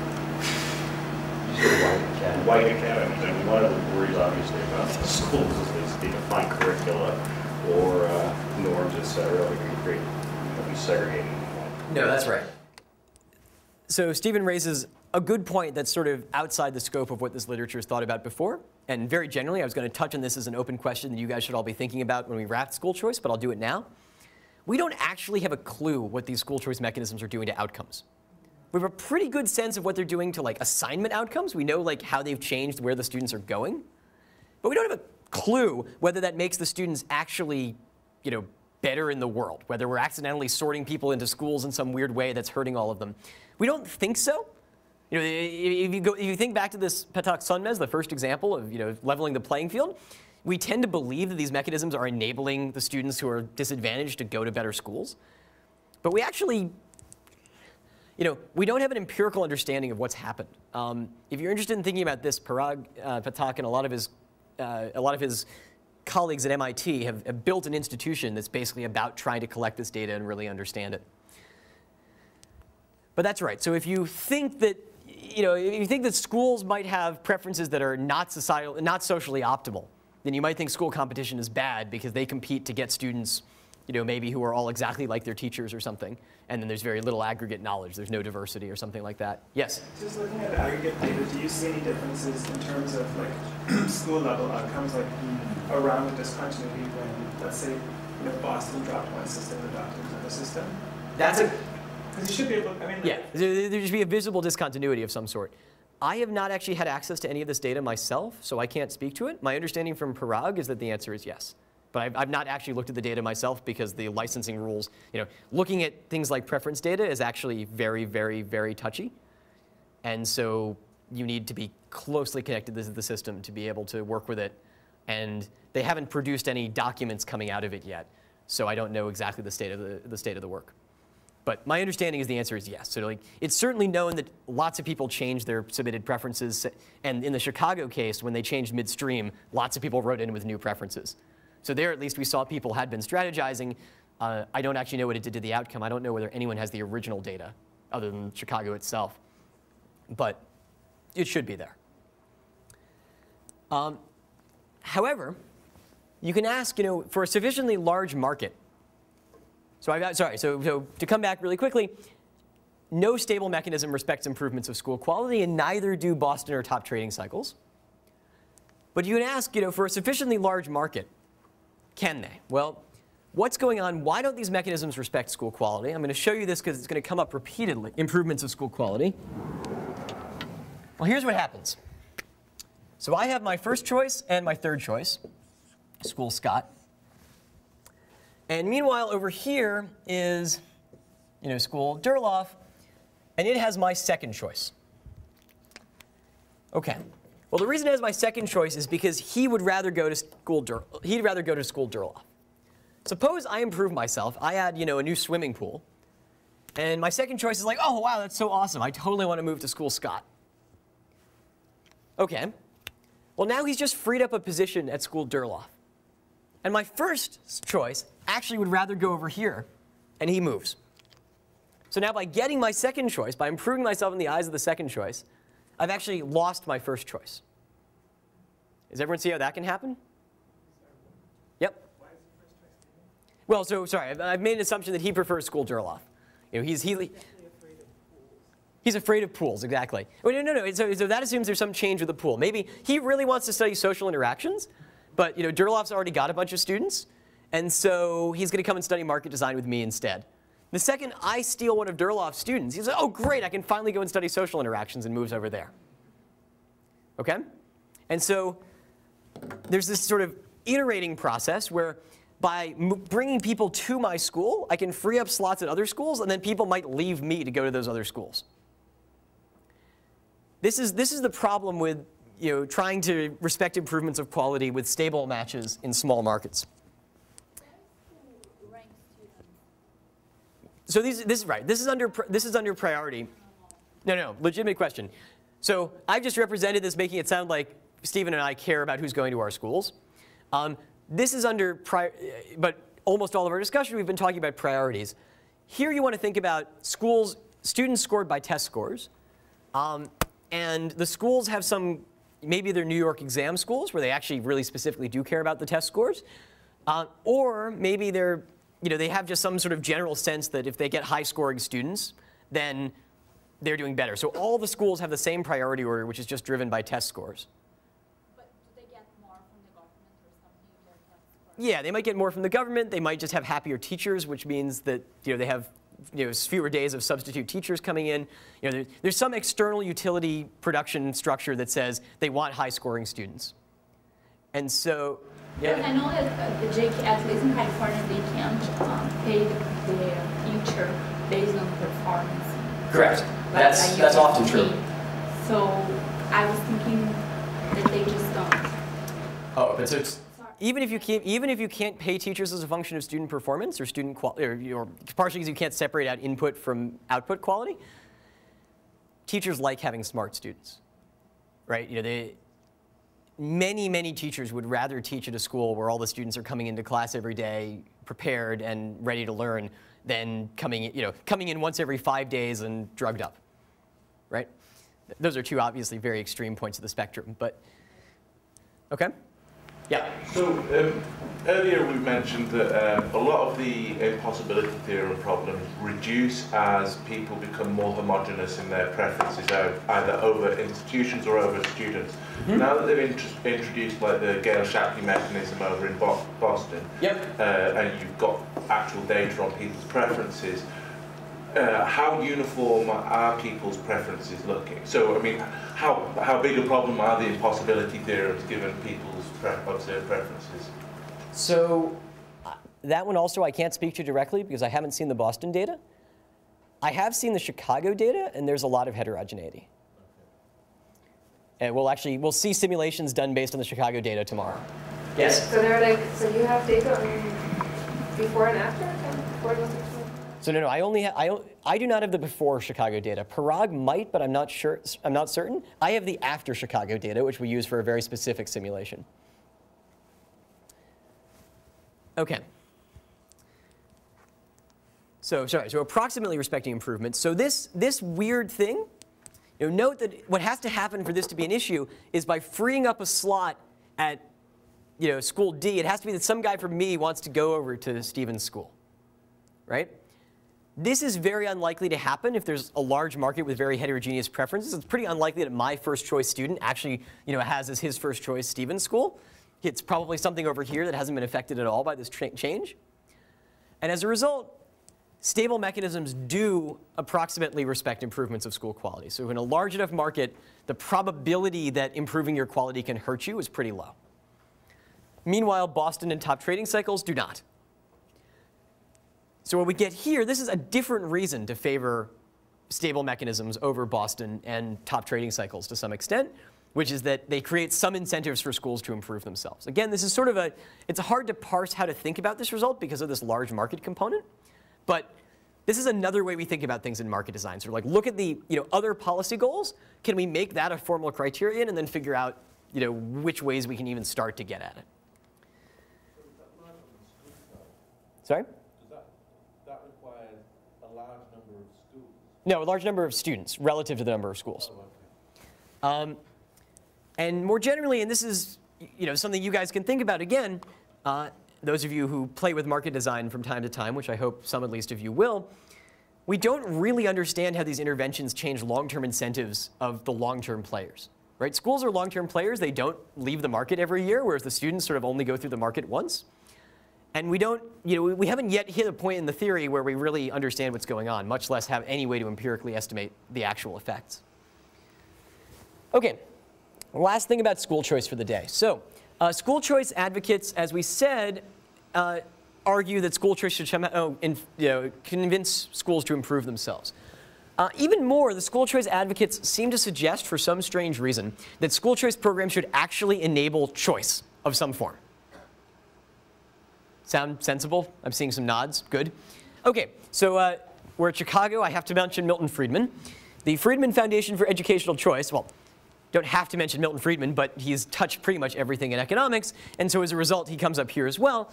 White academies. I mean, one of the worries, obviously, about the schools is they define curricula or norms, et cetera, we can create, be segregating. No, that's right. So Stephen raises a good point that's sort of outside the scope of what this literature has thought about before. And very generally, I was going to touch on this as an open question that you guys should all be thinking about when we wrap school choice, but I'll do it now. We don't actually have a clue what these school choice mechanisms are doing to outcomes. We have a pretty good sense of what they're doing to like assignment outcomes. We know like how they've changed where the students are going. But we don't have a clue whether that makes the students actually, better in the world, whether we're accidentally sorting people into schools in some weird way that's hurting all of them. We don't think so. If you think back to this Patak-Sonmez, the first example of leveling the playing field, we tend to believe that these mechanisms are enabling the students who are disadvantaged to go to better schools. But we actually, we don't have an empirical understanding of what's happened. If you're interested in thinking about this, Patak and a lot of his colleagues at MIT have built an institution that's basically about trying to collect this data and really understand it. But that's right. So if you think that, schools might have preferences that are not socially optimal, then you might think school competition is bad because they compete to get students, maybe who are all exactly like their teachers or something, and then there's very little aggregate knowledge. There's no diversity or something like that. Yes? Just looking at aggregate data, do you see any differences in terms of school level outcomes, around the discontinuity when, let's say, Boston dropped one system and adopted another system? Because you should be able, yeah, there should be a visible discontinuity of some sort. I have not actually had access to any of this data myself, so I can't speak to it. My understanding from Parag is that the answer is yes. But I've not actually looked at the data myself because the licensing rules, looking at things like preference data is actually very, very, very touchy. And so you need to be closely connected to the system to be able to work with it. And they haven't produced any documents coming out of it yet. So I don't know exactly the state of the work. But my understanding is the answer is yes. So it's certainly known that lots of people changed their submitted preferences. And in the Chicago case, when they changed midstream, lots of people wrote in with new preferences. So there, at least, we saw people had been strategizing. I don't actually know what it did to the outcome. I don't know whether anyone has the original data other than Chicago itself. But it should be there. However, you can ask, for a sufficiently large market. So to come back really quickly, no stable mechanism respects improvements of school quality, and neither do Boston or top trading cycles. But you can ask, for a sufficiently large market, can they? Well, what's going on? Why don't these mechanisms respect school quality? I'm going to show you this because it's going to come up repeatedly, improvements of school quality. Well, here's what happens. So I have my first choice and my third choice, School Scott. And meanwhile, over here is, School Durlauf, and it has my second choice. Okay. Well, the reason it has my second choice is because he would rather go to School Durlauf. Suppose I improve myself. I add, a new swimming pool, and my second choice is like, oh wow, that's so awesome. I totally want to move to School Scott. Okay. Well, now he's just freed up a position at School Durlauf. And my first choice actually would rather go over here, and he moves. So now by getting my second choice, by improving myself in the eyes of the second choice, I've actually lost my first choice. Does everyone see how that can happen? Yep. Well, so sorry, I've made an assumption that he prefers School Durlauf. He's afraid of pools, exactly. Oh, no. So that assumes there's some change with the pool. Maybe he really wants to study social interactions, but Durlauf's already got a bunch of students, and so he's going to come and study market design with me instead. The second I steal one of Durlauf's students, he's like, oh great, I can finally go and study social interactions, and moves over there. Okay? And so there's this sort of iterating process where by bringing people to my school, I can free up slots at other schools, and then people might leave me to go to those other schools. This is the problem with trying to respect improvements of quality with stable matches in small markets. So this is right. This is under priority. No, legitimate question. So I've just represented this, making it sound like Stephen and I care about who's going to our schools. This is under but almost all of our discussion we've been talking about priorities. Here you want to think about students scored by test scores, and the schools have some. Maybe they're New York exam schools where they actually really specifically do care about the test scores, or maybe they're they have just some sort of general sense that if they get high-scoring students, then they're doing better. So all the schools have the same priority order, which is just driven by test scores. But do they get more from the government or something? Yeah, they might get more from the government. They might just have happier teachers, which means that they have fewer days of substitute teachers coming in. There's some external utility production structure that says they want high-scoring students. And so, yeah. I know that the JK, at least in California, they can't pay the teacher based on performance. Correct. That's often true. So I was thinking that they just don't. Oh, but so it's, even if you can't pay teachers as a function of student performance or student quality, or partially because you can't separate out input from output quality, teachers like having smart students, right? You know, many teachers would rather teach at a school where all the students are coming into class every day, prepared and ready to learn, than coming in once every 5 days and drugged up, right? Those are two obviously very extreme points of the spectrum, but okay. Yeah. So earlier we mentioned that a lot of the impossibility theorem problems reduce as people become more homogeneous in their preferences, either over institutions or over students. Mm-hmm. Now that they've introduced like the Gale-Shapley mechanism over in Boston, yep. And you've got actual data on people's preferences, how uniform are people's preferences looking? So, I mean, how big a problem are the impossibility theorems given people's observed preferences? So, that one also I can't speak to directly because I haven't seen the Boston data. I have seen the Chicago data, and there's a lot of heterogeneity. And we'll see simulations done based on the Chicago data tomorrow. Yes? So you have data on before and after? So no, I do not have the before Chicago data. Parag might, but I'm not sure. I'm not certain. I have the after Chicago data, which we use for a very specific simulation. Okay. So approximately respecting improvement. So this weird thing, note that what has to happen for this to be an issue is by freeing up a slot at school D, it has to be that some guy from me wants to go over to Stephen's school, right? This is very unlikely to happen if there's a large market with very heterogeneous preferences. It's pretty unlikely that my first choice student actually has as his first choice Stephen's school. It's probably something over here that hasn't been affected at all by this change. And as a result, stable mechanisms do approximately respect improvements of school quality. So in a large enough market, the probability that improving your quality can hurt you is pretty low. Meanwhile, Boston and top trading cycles do not. So what we get here, this is a different reason to favor stable mechanisms over Boston and top trading cycles to some extent, which is that they create some incentives for schools to improve themselves. Again, this is sort of it's hard to parse how to think about this result because of this large market component, but this is another way we think about things in market design. So like look at the other policy goals, can we make that a formal criterion and then figure out which ways we can even start to get at it. Sorry? No, a large number of students relative to the number of schools. And more generally, and this is something you guys can think about again, those of you who play with market design from time to time, which I hope some at least of you will, we don't really understand how these interventions change long-term incentives of the long-term players. Right? Schools are long-term players. They don't leave the market every year, whereas the students sort of only go through the market once. And we don't, we haven't yet hit a point in the theory where we really understand what's going on, much less have any way to empirically estimate the actual effects. Okay, last thing about school choice for the day. So school choice advocates, as we said, argue that school choice should somehow convince schools to improve themselves. Even more, the school choice advocates seem to suggest, for some strange reason, that school choice programs should actually enable choice of some form. Sound sensible? I'm seeing some nods. Good. OK, so we're at Chicago. I have to mention Milton Friedman. The Friedman Foundation for Educational Choice, well, don't have to mention Milton Friedman, but he's touched pretty much everything in economics. And so as a result, he comes up here as well.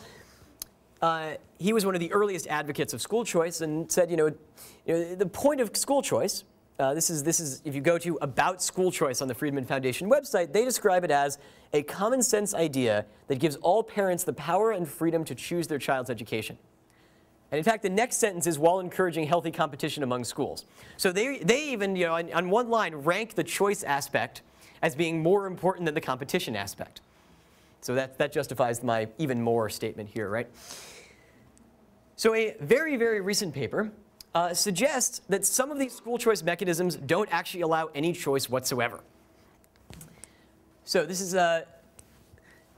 He was one of the earliest advocates of school choice and said, the point of school choice, this is if you go to About School Choice on the Friedman Foundation website, they describe it as a common sense idea that gives all parents the power and freedom to choose their child's education. And in fact, the next sentence is while encouraging healthy competition among schools. So they even, on one line, rank the choice aspect as being more important than the competition aspect. So that justifies my even more statement here, right? So a very, very recent paper suggests that some of these school choice mechanisms don't actually allow any choice whatsoever. So this is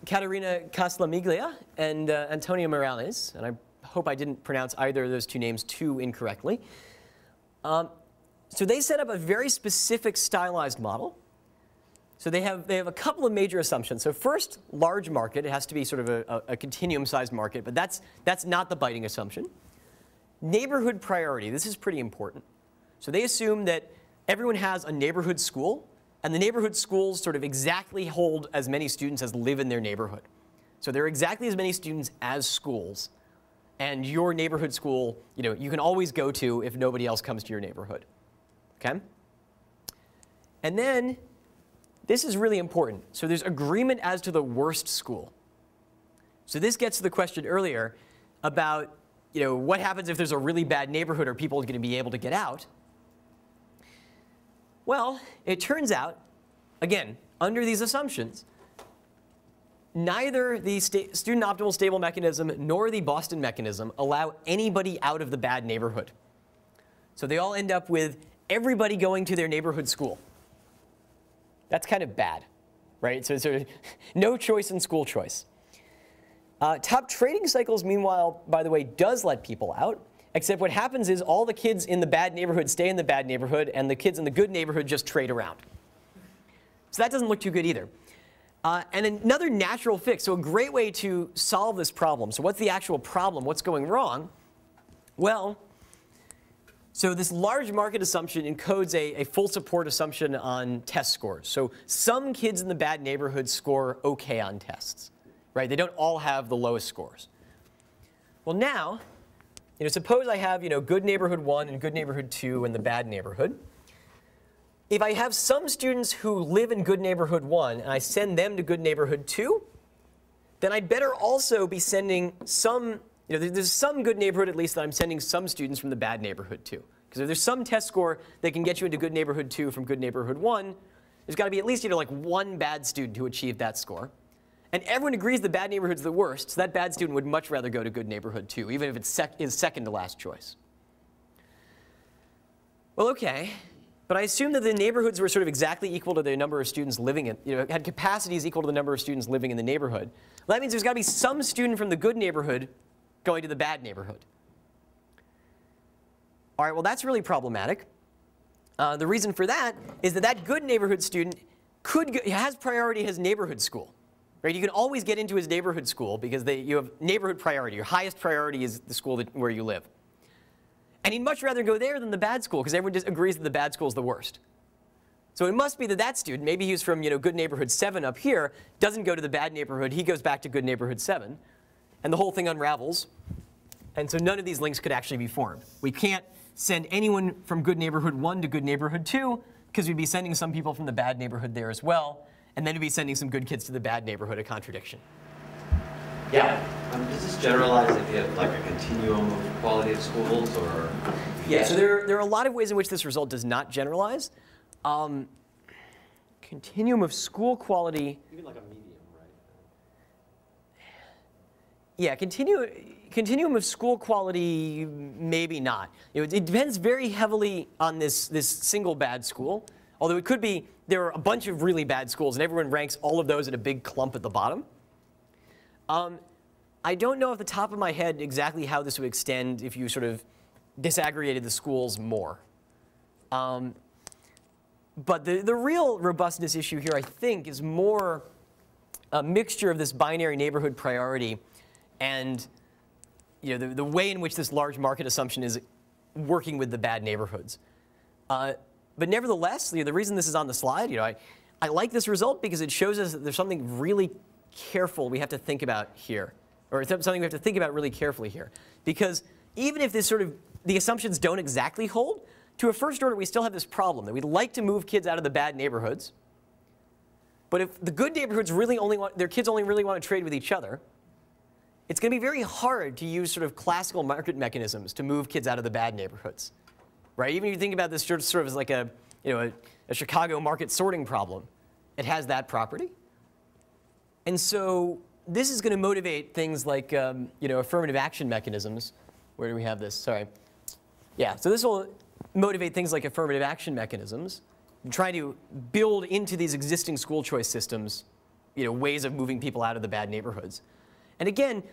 Caterina Caslamiglia and Antonio Morales, and I hope I didn't pronounce either of those two names too incorrectly. So they set up a very specific stylized model. So they have a couple of major assumptions. So first, large market. It has to be sort of a continuum-sized market, but that's not the biting assumption. Neighborhood priority. This is pretty important. So they assume that everyone has a neighborhood school, and the neighborhood schools sort of exactly hold as many students as live in their neighborhood. So there are exactly as many students as schools, and your neighborhood school, you can always go to if nobody else comes to your neighborhood. Okay? And then this is really important. So there's agreement as to the worst school. So this gets to the question earlier about what happens if there's a really bad neighborhood. Are people going to be able to get out? Well, it turns out, again, under these assumptions, neither the student optimal stable mechanism nor the Boston mechanism allow anybody out of the bad neighborhood. So they all end up with everybody going to their neighborhood school. That's kind of bad, right? So sort of no choice in school choice. Top trading cycles, meanwhile, by the way, does let people out, except what happens is all the kids in the bad neighborhood stay in the bad neighborhood, and the kids in the good neighborhood just trade around. So that doesn't look too good either. And another natural fix, so a great way to solve this problem. So what's the actual problem? What's going wrong? Well, so this large market assumption encodes a full support assumption on test scores. So some kids in the bad neighborhood score OK on tests, right? They don't all have the lowest scores. Well, now, suppose I have good neighborhood 1 and good neighborhood 2 in the bad neighborhood. If I have some students who live in good neighborhood 1 and I send them to good neighborhood 2, then I'd better also be sending some, there's some good neighborhood at least that I'm sending some students from the bad neighborhood to. Because if there's some test score that can get you into good neighborhood 2 from good neighborhood 1, there's got to be at least like one bad student who achieved that score. And everyone agrees the bad neighborhood's the worst, so that bad student would much rather go to good neighborhood 2, even if it's is second to last choice. Well, OK. But I assume that the neighborhoods were sort of exactly equal to the number of students living in, had capacities equal to the number of students living in the neighborhood. Well, that means there's got to be some student from the good neighborhood going to the bad neighborhood. All right, well, that's really problematic. The reason for that is that good neighborhood student has priority as neighborhood school. Right? You can always get into his neighborhood school because you have neighborhood priority. Your highest priority is the school where you live. And he'd much rather go there than the bad school because everyone just agrees that the bad school is the worst. So it must be that student, maybe he was from good neighborhood 7 up here, doesn't go to the bad neighborhood. He goes back to good neighborhood 7. And the whole thing unravels. And so none of these links could actually be formed. We can't send anyone from good neighborhood 1 to good neighborhood 2 because we'd be sending some people from the bad neighborhood there as well. And then we'd be sending some good kids to the bad neighborhood, a contradiction. Yeah. Does this generalize if you have like a continuum of quality of schools, or? Yeah, so there are a lot of ways in which this result does not generalize. Continuum of school quality. Even like a medium, right? Yeah, continuum of school quality, maybe not. It depends very heavily on this single bad school. Although it could be there are a bunch of really bad schools, and everyone ranks all of those in a big clump at the bottom. I don't know off the top of my head exactly how this would extend if you sort of disaggregated the schools more. But the real robustness issue here, I think, is more a mixture of this binary neighborhood priority and the way in which this large market assumption is working with the bad neighborhoods. But nevertheless, the reason this is on the slide, I like this result because it shows us that there's something really careful we have to think about here, or something we have to think about really carefully here. Because even if the assumptions don't exactly hold, to a first order, we still have this problem that we'd like to move kids out of the bad neighborhoods. But if the good neighborhoods their kids only really want to trade with each other, it's going to be very hard to use sort of classical market mechanisms to move kids out of the bad neighborhoods. Right? Even if you think about this sort of as like a Chicago market sorting problem, it has that property. And so this is going to motivate things like affirmative action mechanisms. Where do we have this? Sorry. Yeah, so this will motivate things like affirmative action mechanisms, try to build into these existing school choice systems ways of moving people out of the bad neighborhoods. And again,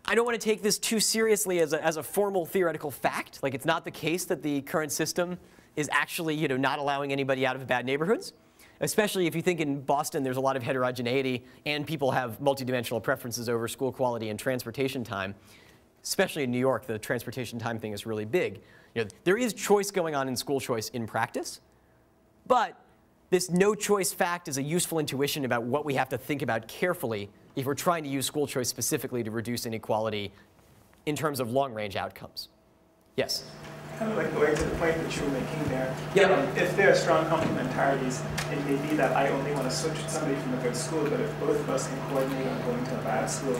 I don't want to take this too seriously as a formal theoretical fact. Like, it's not the case that the current system is actually not allowing anybody out of bad neighborhoods. Especially if you think in Boston there's a lot of heterogeneity and people have multidimensional preferences over school quality and transportation time. Especially in New York, the transportation time thing is really big. There is choice going on in school choice in practice, but this no choice fact is a useful intuition about what we have to think about carefully if we're trying to use school choice specifically to reduce inequality in terms of long-range outcomes. Yes? Kind of like going to the point that you were making there. Yeah. If there are strong complementarities, it may be that I only want to switch with somebody from a good school, but if both of us can coordinate on going to a bad school,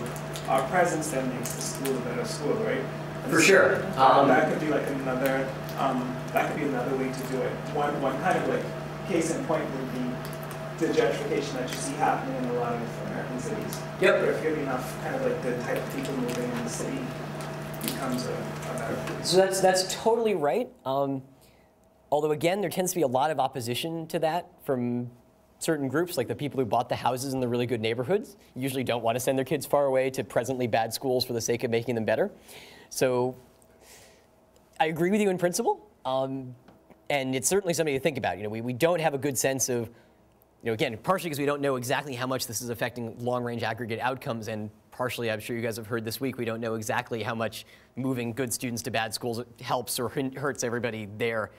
our presence then makes the school a better school, right? And For sure. That could be like another. That could be another way to do it. One kind of like case in point would be the gentrification that you see happening in a lot of American cities. Yep. Where if you have enough, kind of like the type of people moving in the city becomes a better. So that's totally right. Although again, there tends to be a lot of opposition to that from certain groups, like the people who bought the houses in the really good neighborhoods usually don't want to send their kids far away to presently bad schools for the sake of making them better. So I agree with you in principle, and it's certainly something to think about. We don't have a good sense of, again, partially because we don't know exactly how much this is affecting long-range aggregate outcomes, and partially, I'm sure you guys have heard this week, we don't know exactly how much moving good students to bad schools helps or hurts everybody there.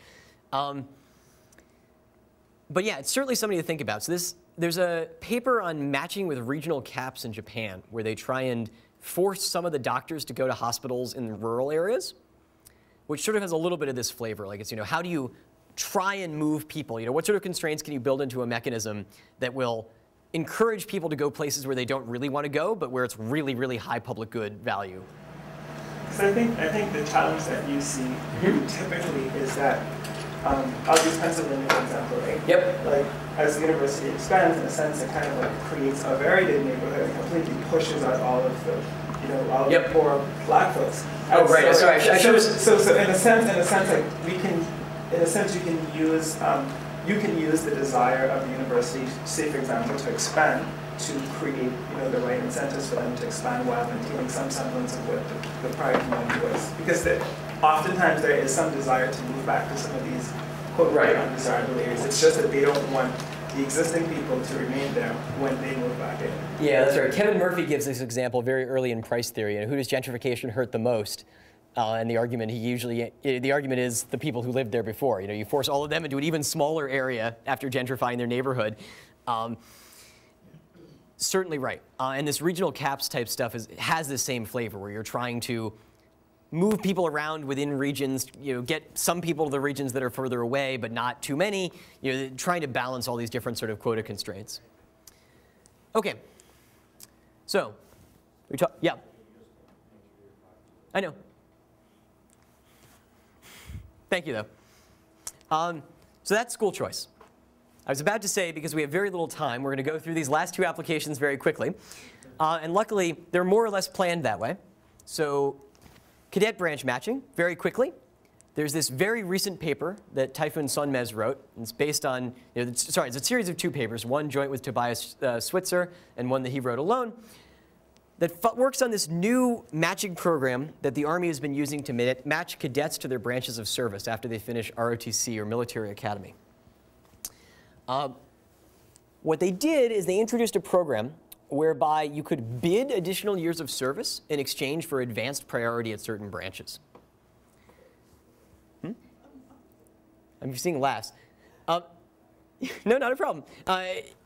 But yeah, it's certainly something to think about. So there's a paper on matching with regional caps in Japan where they try and force some of the doctors to go to hospitals in rural areas, which sort of has a little bit of this flavor. Like, it's, how do you try and move people? What sort of constraints can you build into a mechanism that will encourage people to go places where they don't really want to go, but where it's really, really high public good value? So I think the challenge that you see typically is that, I'll use Pennsylvania for example, right? Yep. Like, as the university expands, in a sense, it kind of like creates a very big neighborhood and completely pushes out all of the, all of the poor black folks. Oh, right. So, sorry. So in a sense, like we can, in a sense, you can use the desire of the university, say for example, to expand, to create, the right incentives for them to expand while maintaining some semblance of what the prior community was. Because oftentimes there is some desire to move back to some of these quote-unquote undesirable areas. It's just that they don't want the existing people to remain there when they move back in. Yeah, that's right. Kevin Murphy gives this example very early in price theory. Who does gentrification hurt the most? And the argument is the people who lived there before. You force all of them into an even smaller area after gentrifying their neighborhood. Certainly right. And this regional caps type stuff has the same flavor where you're trying to move people around within regions, get some people to the regions that are further away, but not too many, trying to balance all these different sort of quota constraints. Okay. So, yeah. I know. Thank you, though. So that's school choice. I was about to say, because we have very little time, we're going to go through these last two applications very quickly. And luckily, they're more or less planned that way. So cadet branch matching, very quickly. There's this very recent paper that Tayfun Sönmez wrote. It's based on, it's a series of two papers, one joint with Tobias Switzer and one that he wrote alone, that works on this new matching program that the Army has been using to match cadets to their branches of service after they finish ROTC, or military academy. What they did is they introduced a program whereby you could bid additional years of service in exchange for advanced priority at certain branches. I'm seeing laughs. No, not a problem.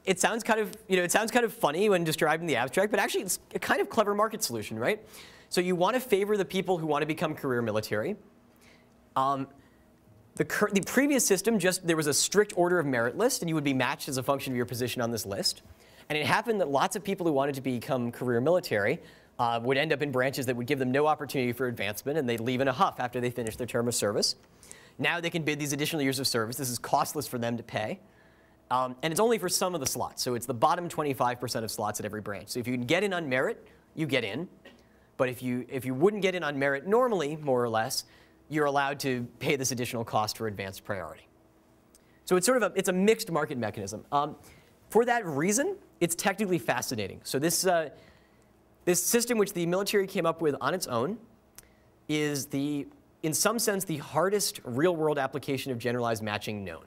It sounds kind of, funny when described in the abstract, but actually it's a kind of clever market solution, right? So you want to favor the people who want to become career military. The previous system, there was a strict order of merit list, and you would be matched as a function of your position on this list. And it happened that lots of people who wanted to become career military would end up in branches that would give them no opportunity for advancement, and they'd leave in a huff after they finished their term of service. Now they can bid these additional years of service. This is costless for them to pay. And it's only for some of the slots. So it's the bottom 25% of slots at every branch. So if you can get in on merit, you get in. But if you wouldn't get in on merit normally, more or less, you're allowed to pay this additional cost for advanced priority. So it's sort of it's a mixed market mechanism. For that reason, it's technically fascinating. So this system which the military came up with on its own is in some sense, the hardest real-world application of generalized matching known.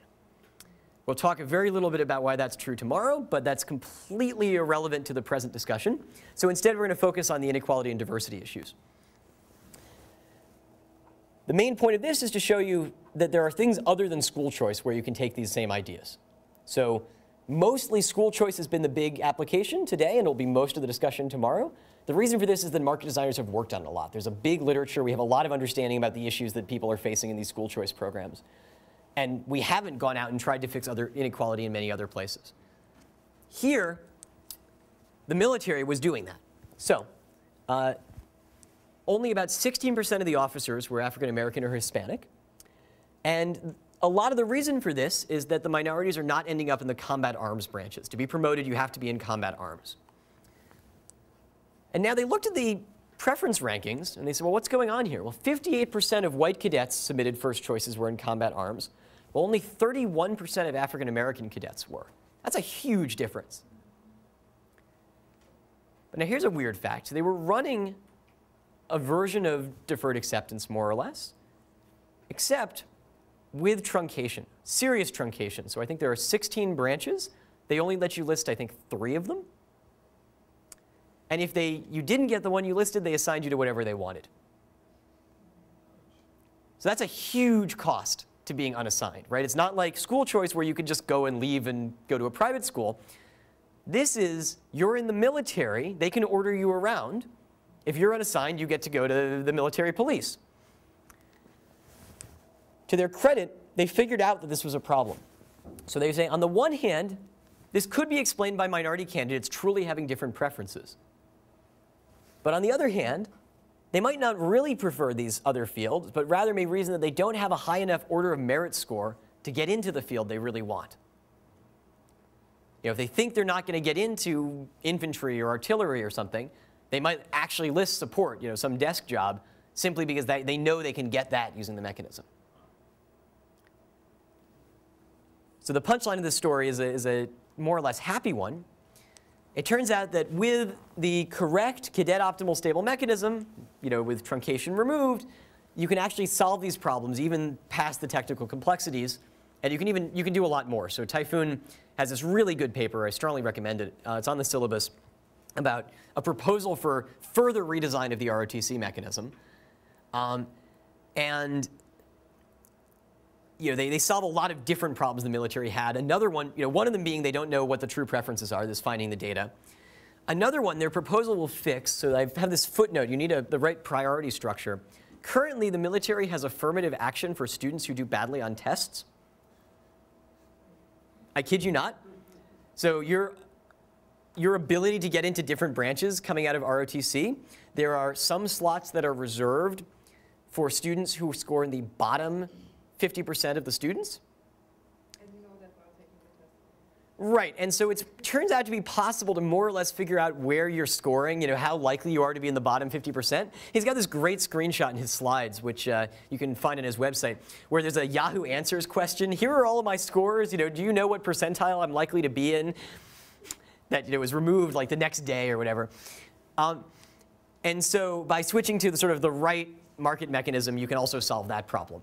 We'll talk a very little bit about why that's true tomorrow, but that's completely irrelevant to the present discussion. So instead, we're going to focus on the inequality and diversity issues. The main point of this is to show you that there are things other than school choice where you can take these same ideas. So mostly school choice has been the big application today, and it'll be most of the discussion tomorrow. The reason for this is that market designers have worked on it a lot. There's a big literature. We have a lot of understanding about the issues that people are facing in these school choice programs. And we haven't gone out and tried to fix other inequality in many other places. Here, the military was doing that. So only about 16% of the officers were African American or Hispanic. And a lot of the reason for this is that the minorities are not ending up in the combat arms branches. To be promoted, you have to be in combat arms. And now they looked at the preference rankings, and they said, well, what's going on here? Well, 58% of white cadets submitted first choices were in combat arms. Well, only 31% of African American cadets were. That's a huge difference. But now here's a weird fact. They were running a version of deferred acceptance, more or less, except with truncation, serious truncation. So I think there are 16 branches. They only let you list, I think, 3 of them. And if you didn't get the one you listed, they assigned you to whatever they wanted. So that's a huge cost to being unassigned, right? It's not like school choice where you could just go and leave and go to a private school. This is, you're in the military, they can order you around. If you're unassigned, you get to go to the military police. To their credit, they figured out that this was a problem. So they say, on the one hand, this could be explained by minority candidates truly having different preferences. But on the other hand, they might not really prefer these other fields, but rather may reason that they don't have a high enough order of merit score to get into the field they really want. You know, if they think they're not going to get into infantry or artillery or something, they might actually list support, you know, some desk job, simply because they know they can get that using the mechanism. So the punchline of this story is a more or less happy one. It turns out that with the correct cadet optimal stable mechanism, you know, with truncation removed, you can actually solve these problems even past the technical complexities, and you can do a lot more. So Typhoon has this really good paper. I strongly recommend it. It's on the syllabus about a proposal for further redesign of the ROTC mechanism, and you know, they solve a lot of different problems the military had. Another one, you know, one of them being they don't know what the true preferences are, this finding the data. Another one, their proposal will fix, so I have this footnote, you need the right priority structure. Currently, the military has affirmative action for students who do badly on tests. I kid you not. So your ability to get into different branches coming out of ROTC, there are some slots that are reserved for students who score in the bottom 50% of the students. And you know that while taking the test. Right, and so it turns out to be possible to more or less figure out where you're scoring, you know, how likely you are to be in the bottom 50%. He's got this great screenshot in his slides, which you can find on his website, where there's a Yahoo Answers question. Here are all of my scores, you know, do you know what percentile I'm likely to be in? That, you know, was removed like the next day or whatever. And so by switching to the sort of the right market mechanism, you can also solve that problem.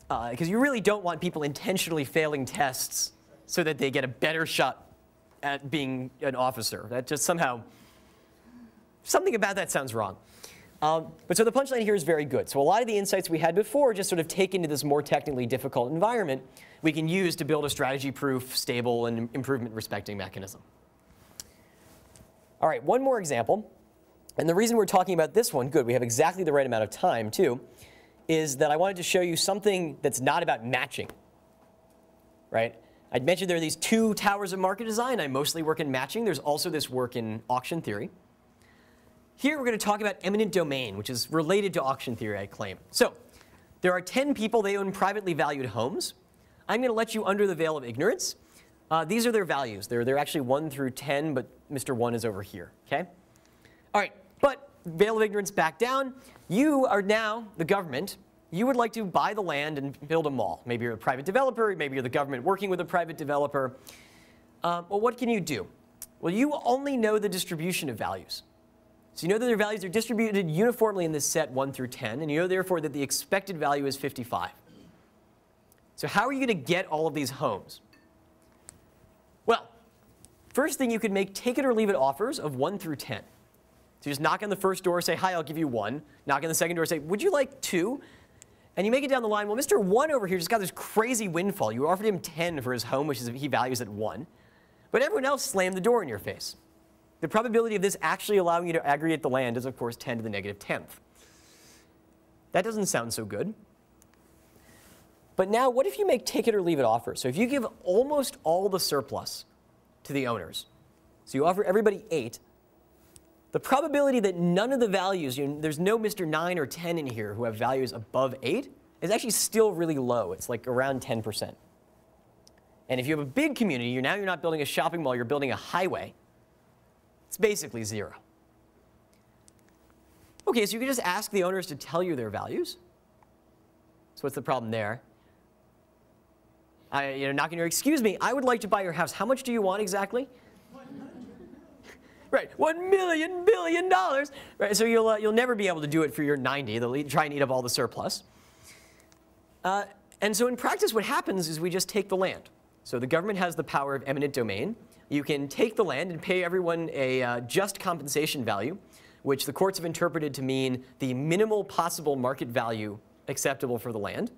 Because you really don't want people intentionally failing tests so that they get a better shot at being an officer. That just somehow, something about that sounds wrong. But so the punchline here is very good. So a lot of the insights we had before just sort of take into this more technically difficult environment we can use to build a strategy-proof, stable, and improvement-respecting mechanism. All right, one more example. And the reason we're talking about this one, good, we have exactly the right amount of time too, is that I wanted to show you something that's not about matching, right? I'd mentioned there are these 2 towers of market design. I mostly work in matching. There's also this work in auction theory. Here we're going to talk about eminent domain, which is related to auction theory, I claim. So there are 10 people. They own privately valued homes. I'm going to let you under the veil of ignorance. These are their values. They're actually 1 through 10, but Mr. 1 is over here, OK? All right, but veil of ignorance back down. You are now the government. You would like to buy the land and build a mall. Maybe you're a private developer. Maybe you're the government working with a private developer. Well, what can you do? Well, you only know the distribution of values. So you know that their values are distributed uniformly in this set 1 through 10, and you know therefore that the expected value is 55. So how are you going to get all of these homes? Well, first thing you could make take it or leave it offers of 1 through 10. So you just knock on the first door, say, hi, I'll give you 1. Knock on the second door, say, would you like 2? And you make it down the line, well, Mr. 1 over here just got this crazy windfall. You offered him 10 for his home, which is he values at 1. But everyone else slammed the door in your face. The probability of this actually allowing you to aggregate the land is, of course, 10 to the negative 10th. That doesn't sound so good. But now, what if you make take it or leave it offers? So if you give almost all the surplus to the owners, so you offer everybody 8, the probability that none of the values, there's no Mr. 9 or 10 in here who have values above 8, is actually still really low. It's like around 10%. And if you have a big community, you're not building a shopping mall, you're building a highway, it's basically 0. OK, so you can just ask the owners to tell you their values. So what's the problem there? Knocking on your, excuse me, I would like to buy your house. How much do you want exactly? Right, $1 billion. Right, so you'll never be able to do it for your 90. They'll try and eat up all the surplus. And so in practice, what happens is we just take the land. So the government has the power of eminent domain. You can take the land and pay everyone a just compensation value, which the courts have interpreted to mean the minimal possible market value acceptable for the land.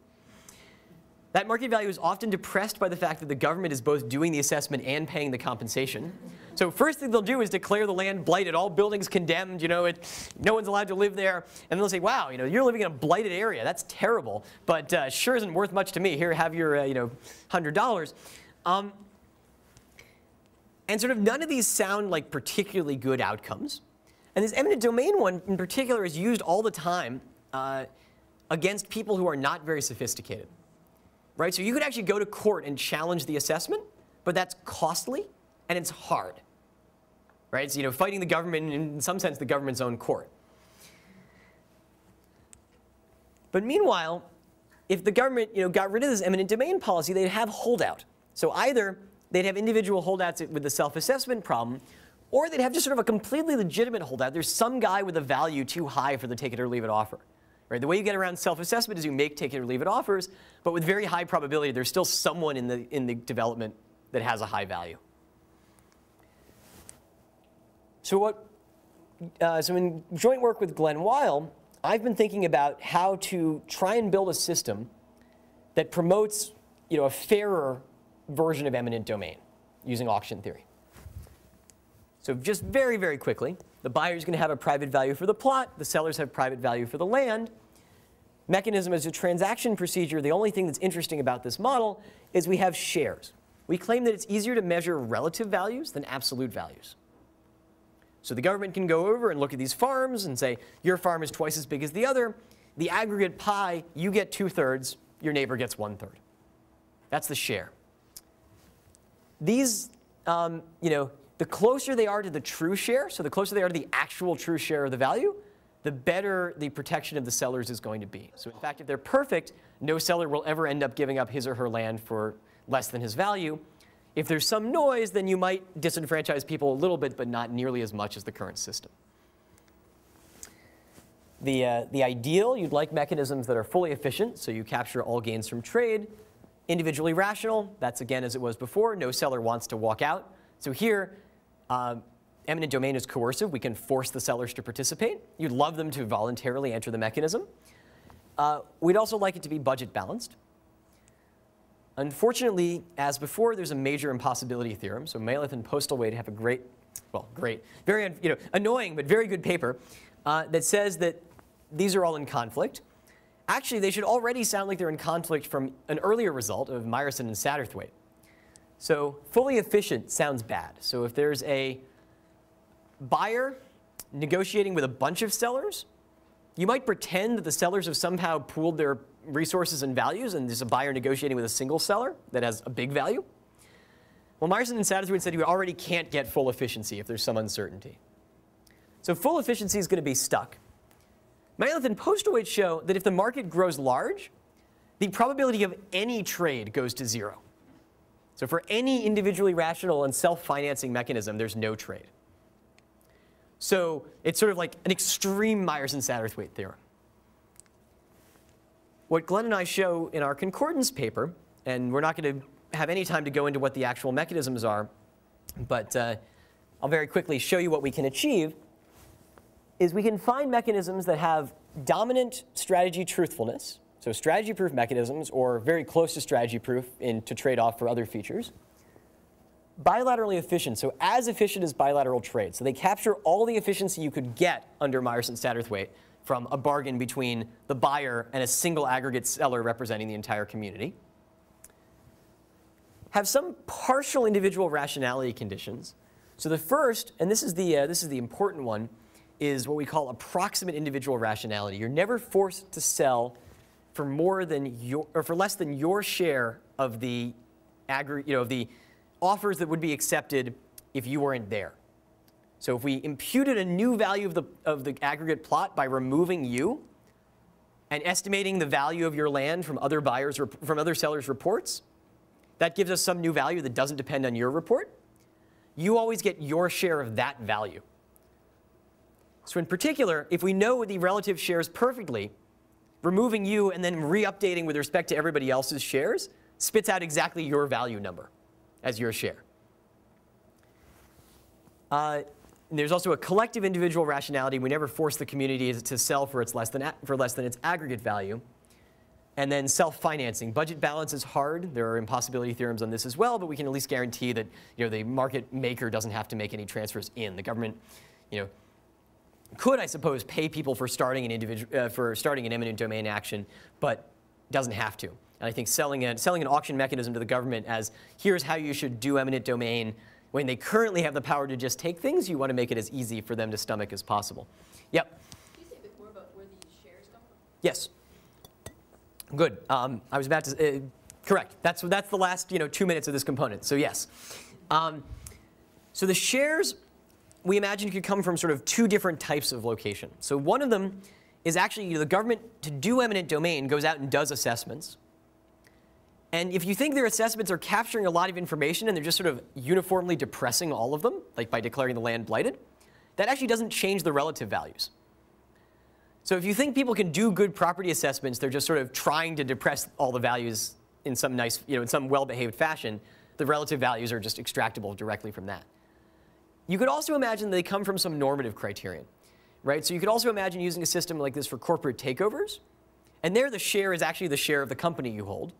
That market value is often depressed by the fact that the government is both doing the assessment and paying the compensation. So first thing they'll do is declare the land blighted, all buildings condemned, no one's allowed to live there. And they'll say, wow, you're living in a blighted area. That's terrible, but sure isn't worth much to me. Here, have your $100. And sort of none of these sound like particularly good outcomes. And this eminent domain one in particular is used all the time against people who are not very sophisticated. Right? So you could actually go to court and challenge the assessment, but that's costly and it's hard. Right? It's fighting the government, in some sense, the government's own court. But meanwhile, if the government got rid of this eminent domain policy, they'd have holdout. So either they'd have individual holdouts with the self-assessment problem, or they'd have just sort of a completely legitimate holdout. There's some guy with a value too high for the take it or leave it offer. Right? The way you get around self-assessment is you make take it or leave it offers, but with very high probability, there's still someone in the development that has a high value. So in joint work with Glenn Weil, I've been thinking about how to try and build a system that promotes a fairer version of eminent domain using auction theory. So just very, very quickly, the buyer's going to have a private value for the plot. The sellers have private value for the land. Mechanism as a transaction procedure, the only thing that's interesting about this model is we have shares. We claim that it's easier to measure relative values than absolute values. So the government can go over and look at these farms and say, your farm is twice as big as the other. The aggregate pie, you get 2/3, your neighbor gets 1/3. That's the share. These, the closer they are to the true share, so the closer they are to the actual true share of the value, the better the protection of the sellers is going to be. So in fact, if they're perfect, no seller will ever end up giving up his or her land for less than his value. If there's some noise, then you might disenfranchise people a little bit, but not nearly as much as the current system. The ideal, you'd like mechanisms that are fully efficient, so you capture all gains from trade. Individually rational, that's again as it was before. No seller wants to walk out. So here, eminent domain is coercive. We can force the sellers to participate. You'd love them to voluntarily enter the mechanism. We'd also like it to be budget balanced. Unfortunately, as before, there's a major impossibility theorem. So Maleth and Postlethwaite have a very annoying but very good paper that says that these are all in conflict. Actually, they should already sound like they're in conflict from an earlier result of Meyerson and Satterthwaite. So fully efficient sounds bad. So if there's a buyer negotiating with a bunch of sellers, you might pretend that the sellers have somehow pooled their resources and values, and there's a buyer negotiating with a single seller that has a big value. Well, Meyerson and Satterthwaite said you already can't get full efficiency if there's some uncertainty. So full efficiency is going to be stuck. Maleth and Postlethwaite show that if the market grows large, the probability of any trade goes to 0. So for any individually rational and self-financing mechanism, there's no trade. So it's sort of like an extreme Myers and Satterthwaite theorem. What Glenn and I show in our concordance paper, and we're not going to have any time to go into what the actual mechanisms are, but I'll very quickly show you what we can achieve, is we can find mechanisms that have dominant strategy truthfulness, so strategy-proof mechanisms, or very close to strategy-proof to trade off for other features. Bilaterally efficient, so as efficient as bilateral trade. So they capture all the efficiency you could get under Myers and Satterthwaite from a bargain between the buyer and a single aggregate seller representing the entire community. Have some partial individual rationality conditions. So the first, and this is the important one, is what we call approximate individual rationality. You're never forced to sell for less than your share of the of the offers that would be accepted if you weren't there. So if we imputed a new value of the aggregate plot by removing you and estimating the value of your land from other buyers or from other sellers' reports, that gives us some new value that doesn't depend on your report. You always get your share of that value. So in particular, if we know the relative shares perfectly, removing you and then re-updating with respect to everybody else's shares spits out exactly your value number as your share. There's also a collective individual rationality. We never force the community to sell for less than its aggregate value. And then self-financing. Budget balance is hard. There are impossibility theorems on this as well, but we can at least guarantee that the market maker doesn't have to make any transfers in. The government could, I suppose, pay people for starting an eminent domain action, but doesn't have to. And I think selling an auction mechanism to the government as here's how you should do eminent domain when they currently have the power to just take things, you want to make it as easy for them to stomach as possible. Yep. Can you say a bit more about where these shares come from? Yes. Good. I was about to correct. That's the last 2 minutes of this component. So yes. So the shares we imagine could come from sort of two different types of location. So one of them is actually the government, to do eminent domain, goes out and does assessments. And if you think their assessments are capturing a lot of information and they're just sort of uniformly depressing all of them, like by declaring the land blighted, that actually doesn't change the relative values. So if you think people can do good property assessments, they're just sort of trying to depress all the values in some nice, in some well-behaved fashion, the relative values are just extractable directly from that. You could also imagine they come from some normative criterion, right? So you could also imagine using a system like this for corporate takeovers. And there the share is actually the share of the company you hold.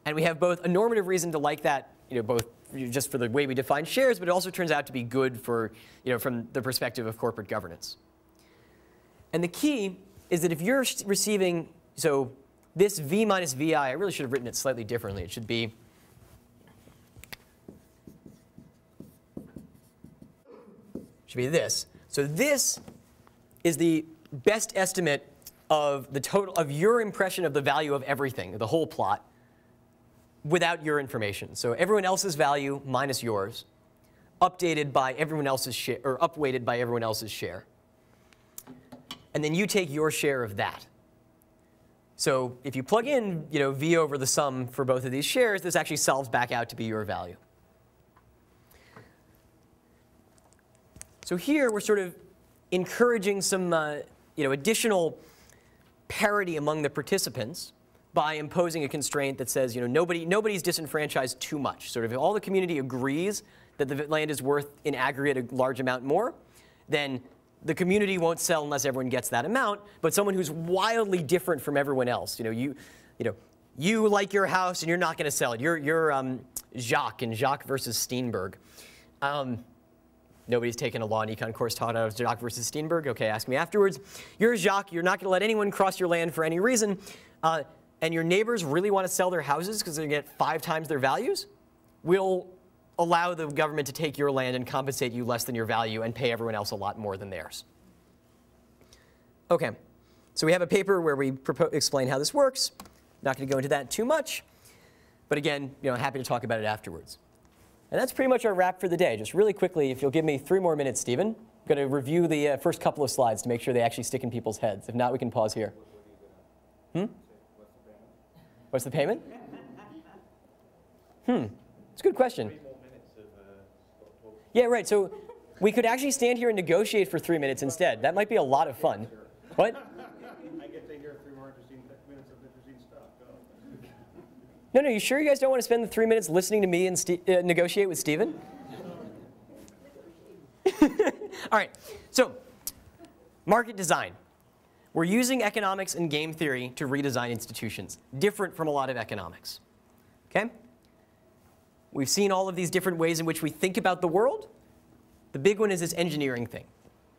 And we have both a normative reason to like that, both just for the way we define shares, but it also turns out to be good for, from the perspective of corporate governance. And the key is that if you're receiving, so this V minus VI, I really should have written it slightly differently. It should be this. So this is the best estimate of the total of your impression of the value of everything, the whole plot, without your information. So everyone else's value minus yours, updated by everyone else's share, or upweighted by everyone else's share. And then you take your share of that. So if you plug in, V over the sum for both of these shares, this actually solves back out to be your value. So here we're sort of encouraging some, additional parity among the participants by imposing a constraint that says, nobody's disenfranchised too much. Sort of if all the community agrees that the land is worth in aggregate a large amount more, then the community won't sell unless everyone gets that amount. But someone who's wildly different from everyone else, you like your house and you're not going to sell it. You're Jacques in Jacques versus Steenberg. Nobody's taken a law and econ course taught out of Jacques versus Steenberg. OK, ask me afterwards. You're Jacques. You're not going to let anyone cross your land for any reason. And your neighbors really want to sell their houses because they're going to get 5 times their values. We'll allow the government to take your land and compensate you less than your value and pay everyone else a lot more than theirs. OK, so we have a paper where we explain how this works. Not going to go into that too much. But again, happy to talk about it afterwards. And that's pretty much our wrap for the day. Just really quickly, if you'll give me 3 more minutes, Stephen, I'm going to review the first couple of slides to make sure they actually stick in people's heads. If not, we can pause here. What's the payment? It's a good question. Yeah, right. So we could actually stand here and negotiate for 3 minutes instead. That might be a lot of fun. What? I get to hear 3 more interesting minutes of interesting stuff. No, you sure you guys don't want to spend the 3 minutes listening to me and negotiate with Stephen? All right, so market design. We're using economics and game theory to redesign institutions, different from a lot of economics. Okay? We've seen all of these different ways in which we think about the world. The big one is this engineering thing.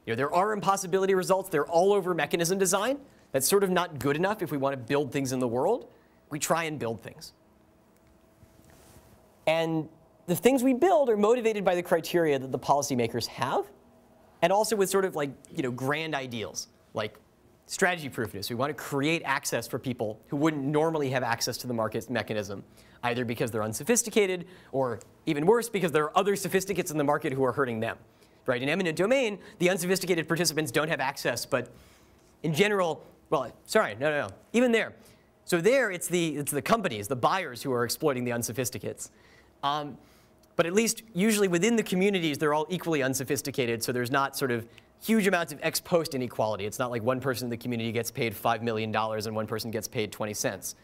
There are impossibility results. They're all over mechanism design. That's sort of not good enough if we want to build things in the world. We try and build things. And the things we build are motivated by the criteria that the policymakers have, and also with sort of like, grand ideals, like strategy proofness. We want to create access for people who wouldn't normally have access to the market mechanism, either because they're unsophisticated, or even worse, because there are other sophisticates in the market who are hurting them. Right? In eminent domain, the unsophisticated participants don't have access, but in general, well, sorry, no. Even there. So there, it's the companies, the buyers who are exploiting the unsophisticates. But at least usually within the communities, they're all equally unsophisticated, so there's not sort of huge amounts of ex post inequality. It's not like one person in the community gets paid $5 million and one person gets paid 20 cents.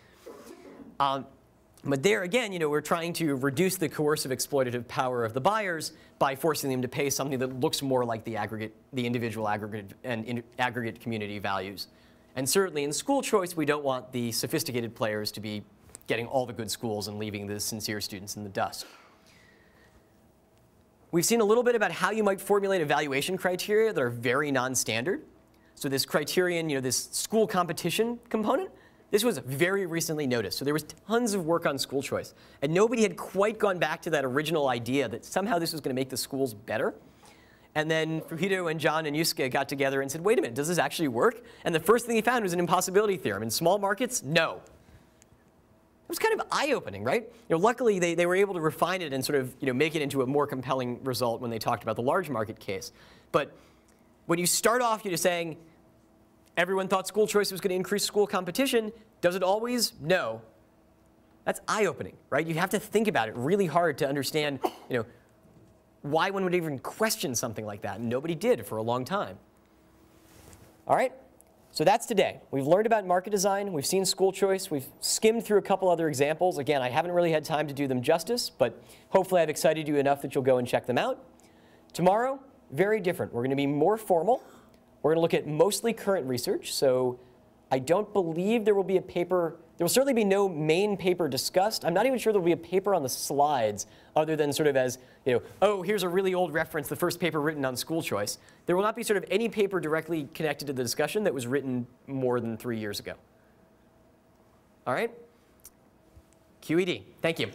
But there again, we're trying to reduce the coercive exploitative power of the buyers by forcing them to pay something that looks more like the individual aggregate and aggregate community values. And certainly in school choice, we don't want the sophisticated players to be getting all the good schools and leaving the sincere students in the dust. We've seen a little bit about how you might formulate evaluation criteria that are very non-standard. So this criterion, this school competition component, this was very recently noticed. So there was tons of work on school choice. And nobody had quite gone back to that original idea that somehow this was going to make the schools better. And then Fuhito and John and Yusuke got together and said, wait a minute, does this actually work? And the first thing he found was an impossibility theorem. In small markets, no. It was kind of eye-opening, right? Luckily, they were able to refine it and sort of make it into a more compelling result when they talked about the large market case. But when you start off, you're just saying, everyone thought school choice was going to increase school competition. Does it always? No. That's eye-opening, right? You have to think about it really hard to understand, why one would even question something like that. And nobody did for a long time. All right? So that's today. We've learned about market design. We've seen school choice. We've skimmed through a couple other examples. Again, I haven't really had time to do them justice, but hopefully I've excited you enough that you'll go and check them out. Tomorrow, very different. We're going to be more formal. We're going to look at mostly current research. So I don't believe there will be a paper. There will certainly be no main paper discussed. I'm not even sure there will be a paper on the slides other than sort of as, oh, here's a really old reference, the first paper written on school choice. There will not be sort of any paper directly connected to the discussion that was written more than 3 years ago. All right? QED. Thank you.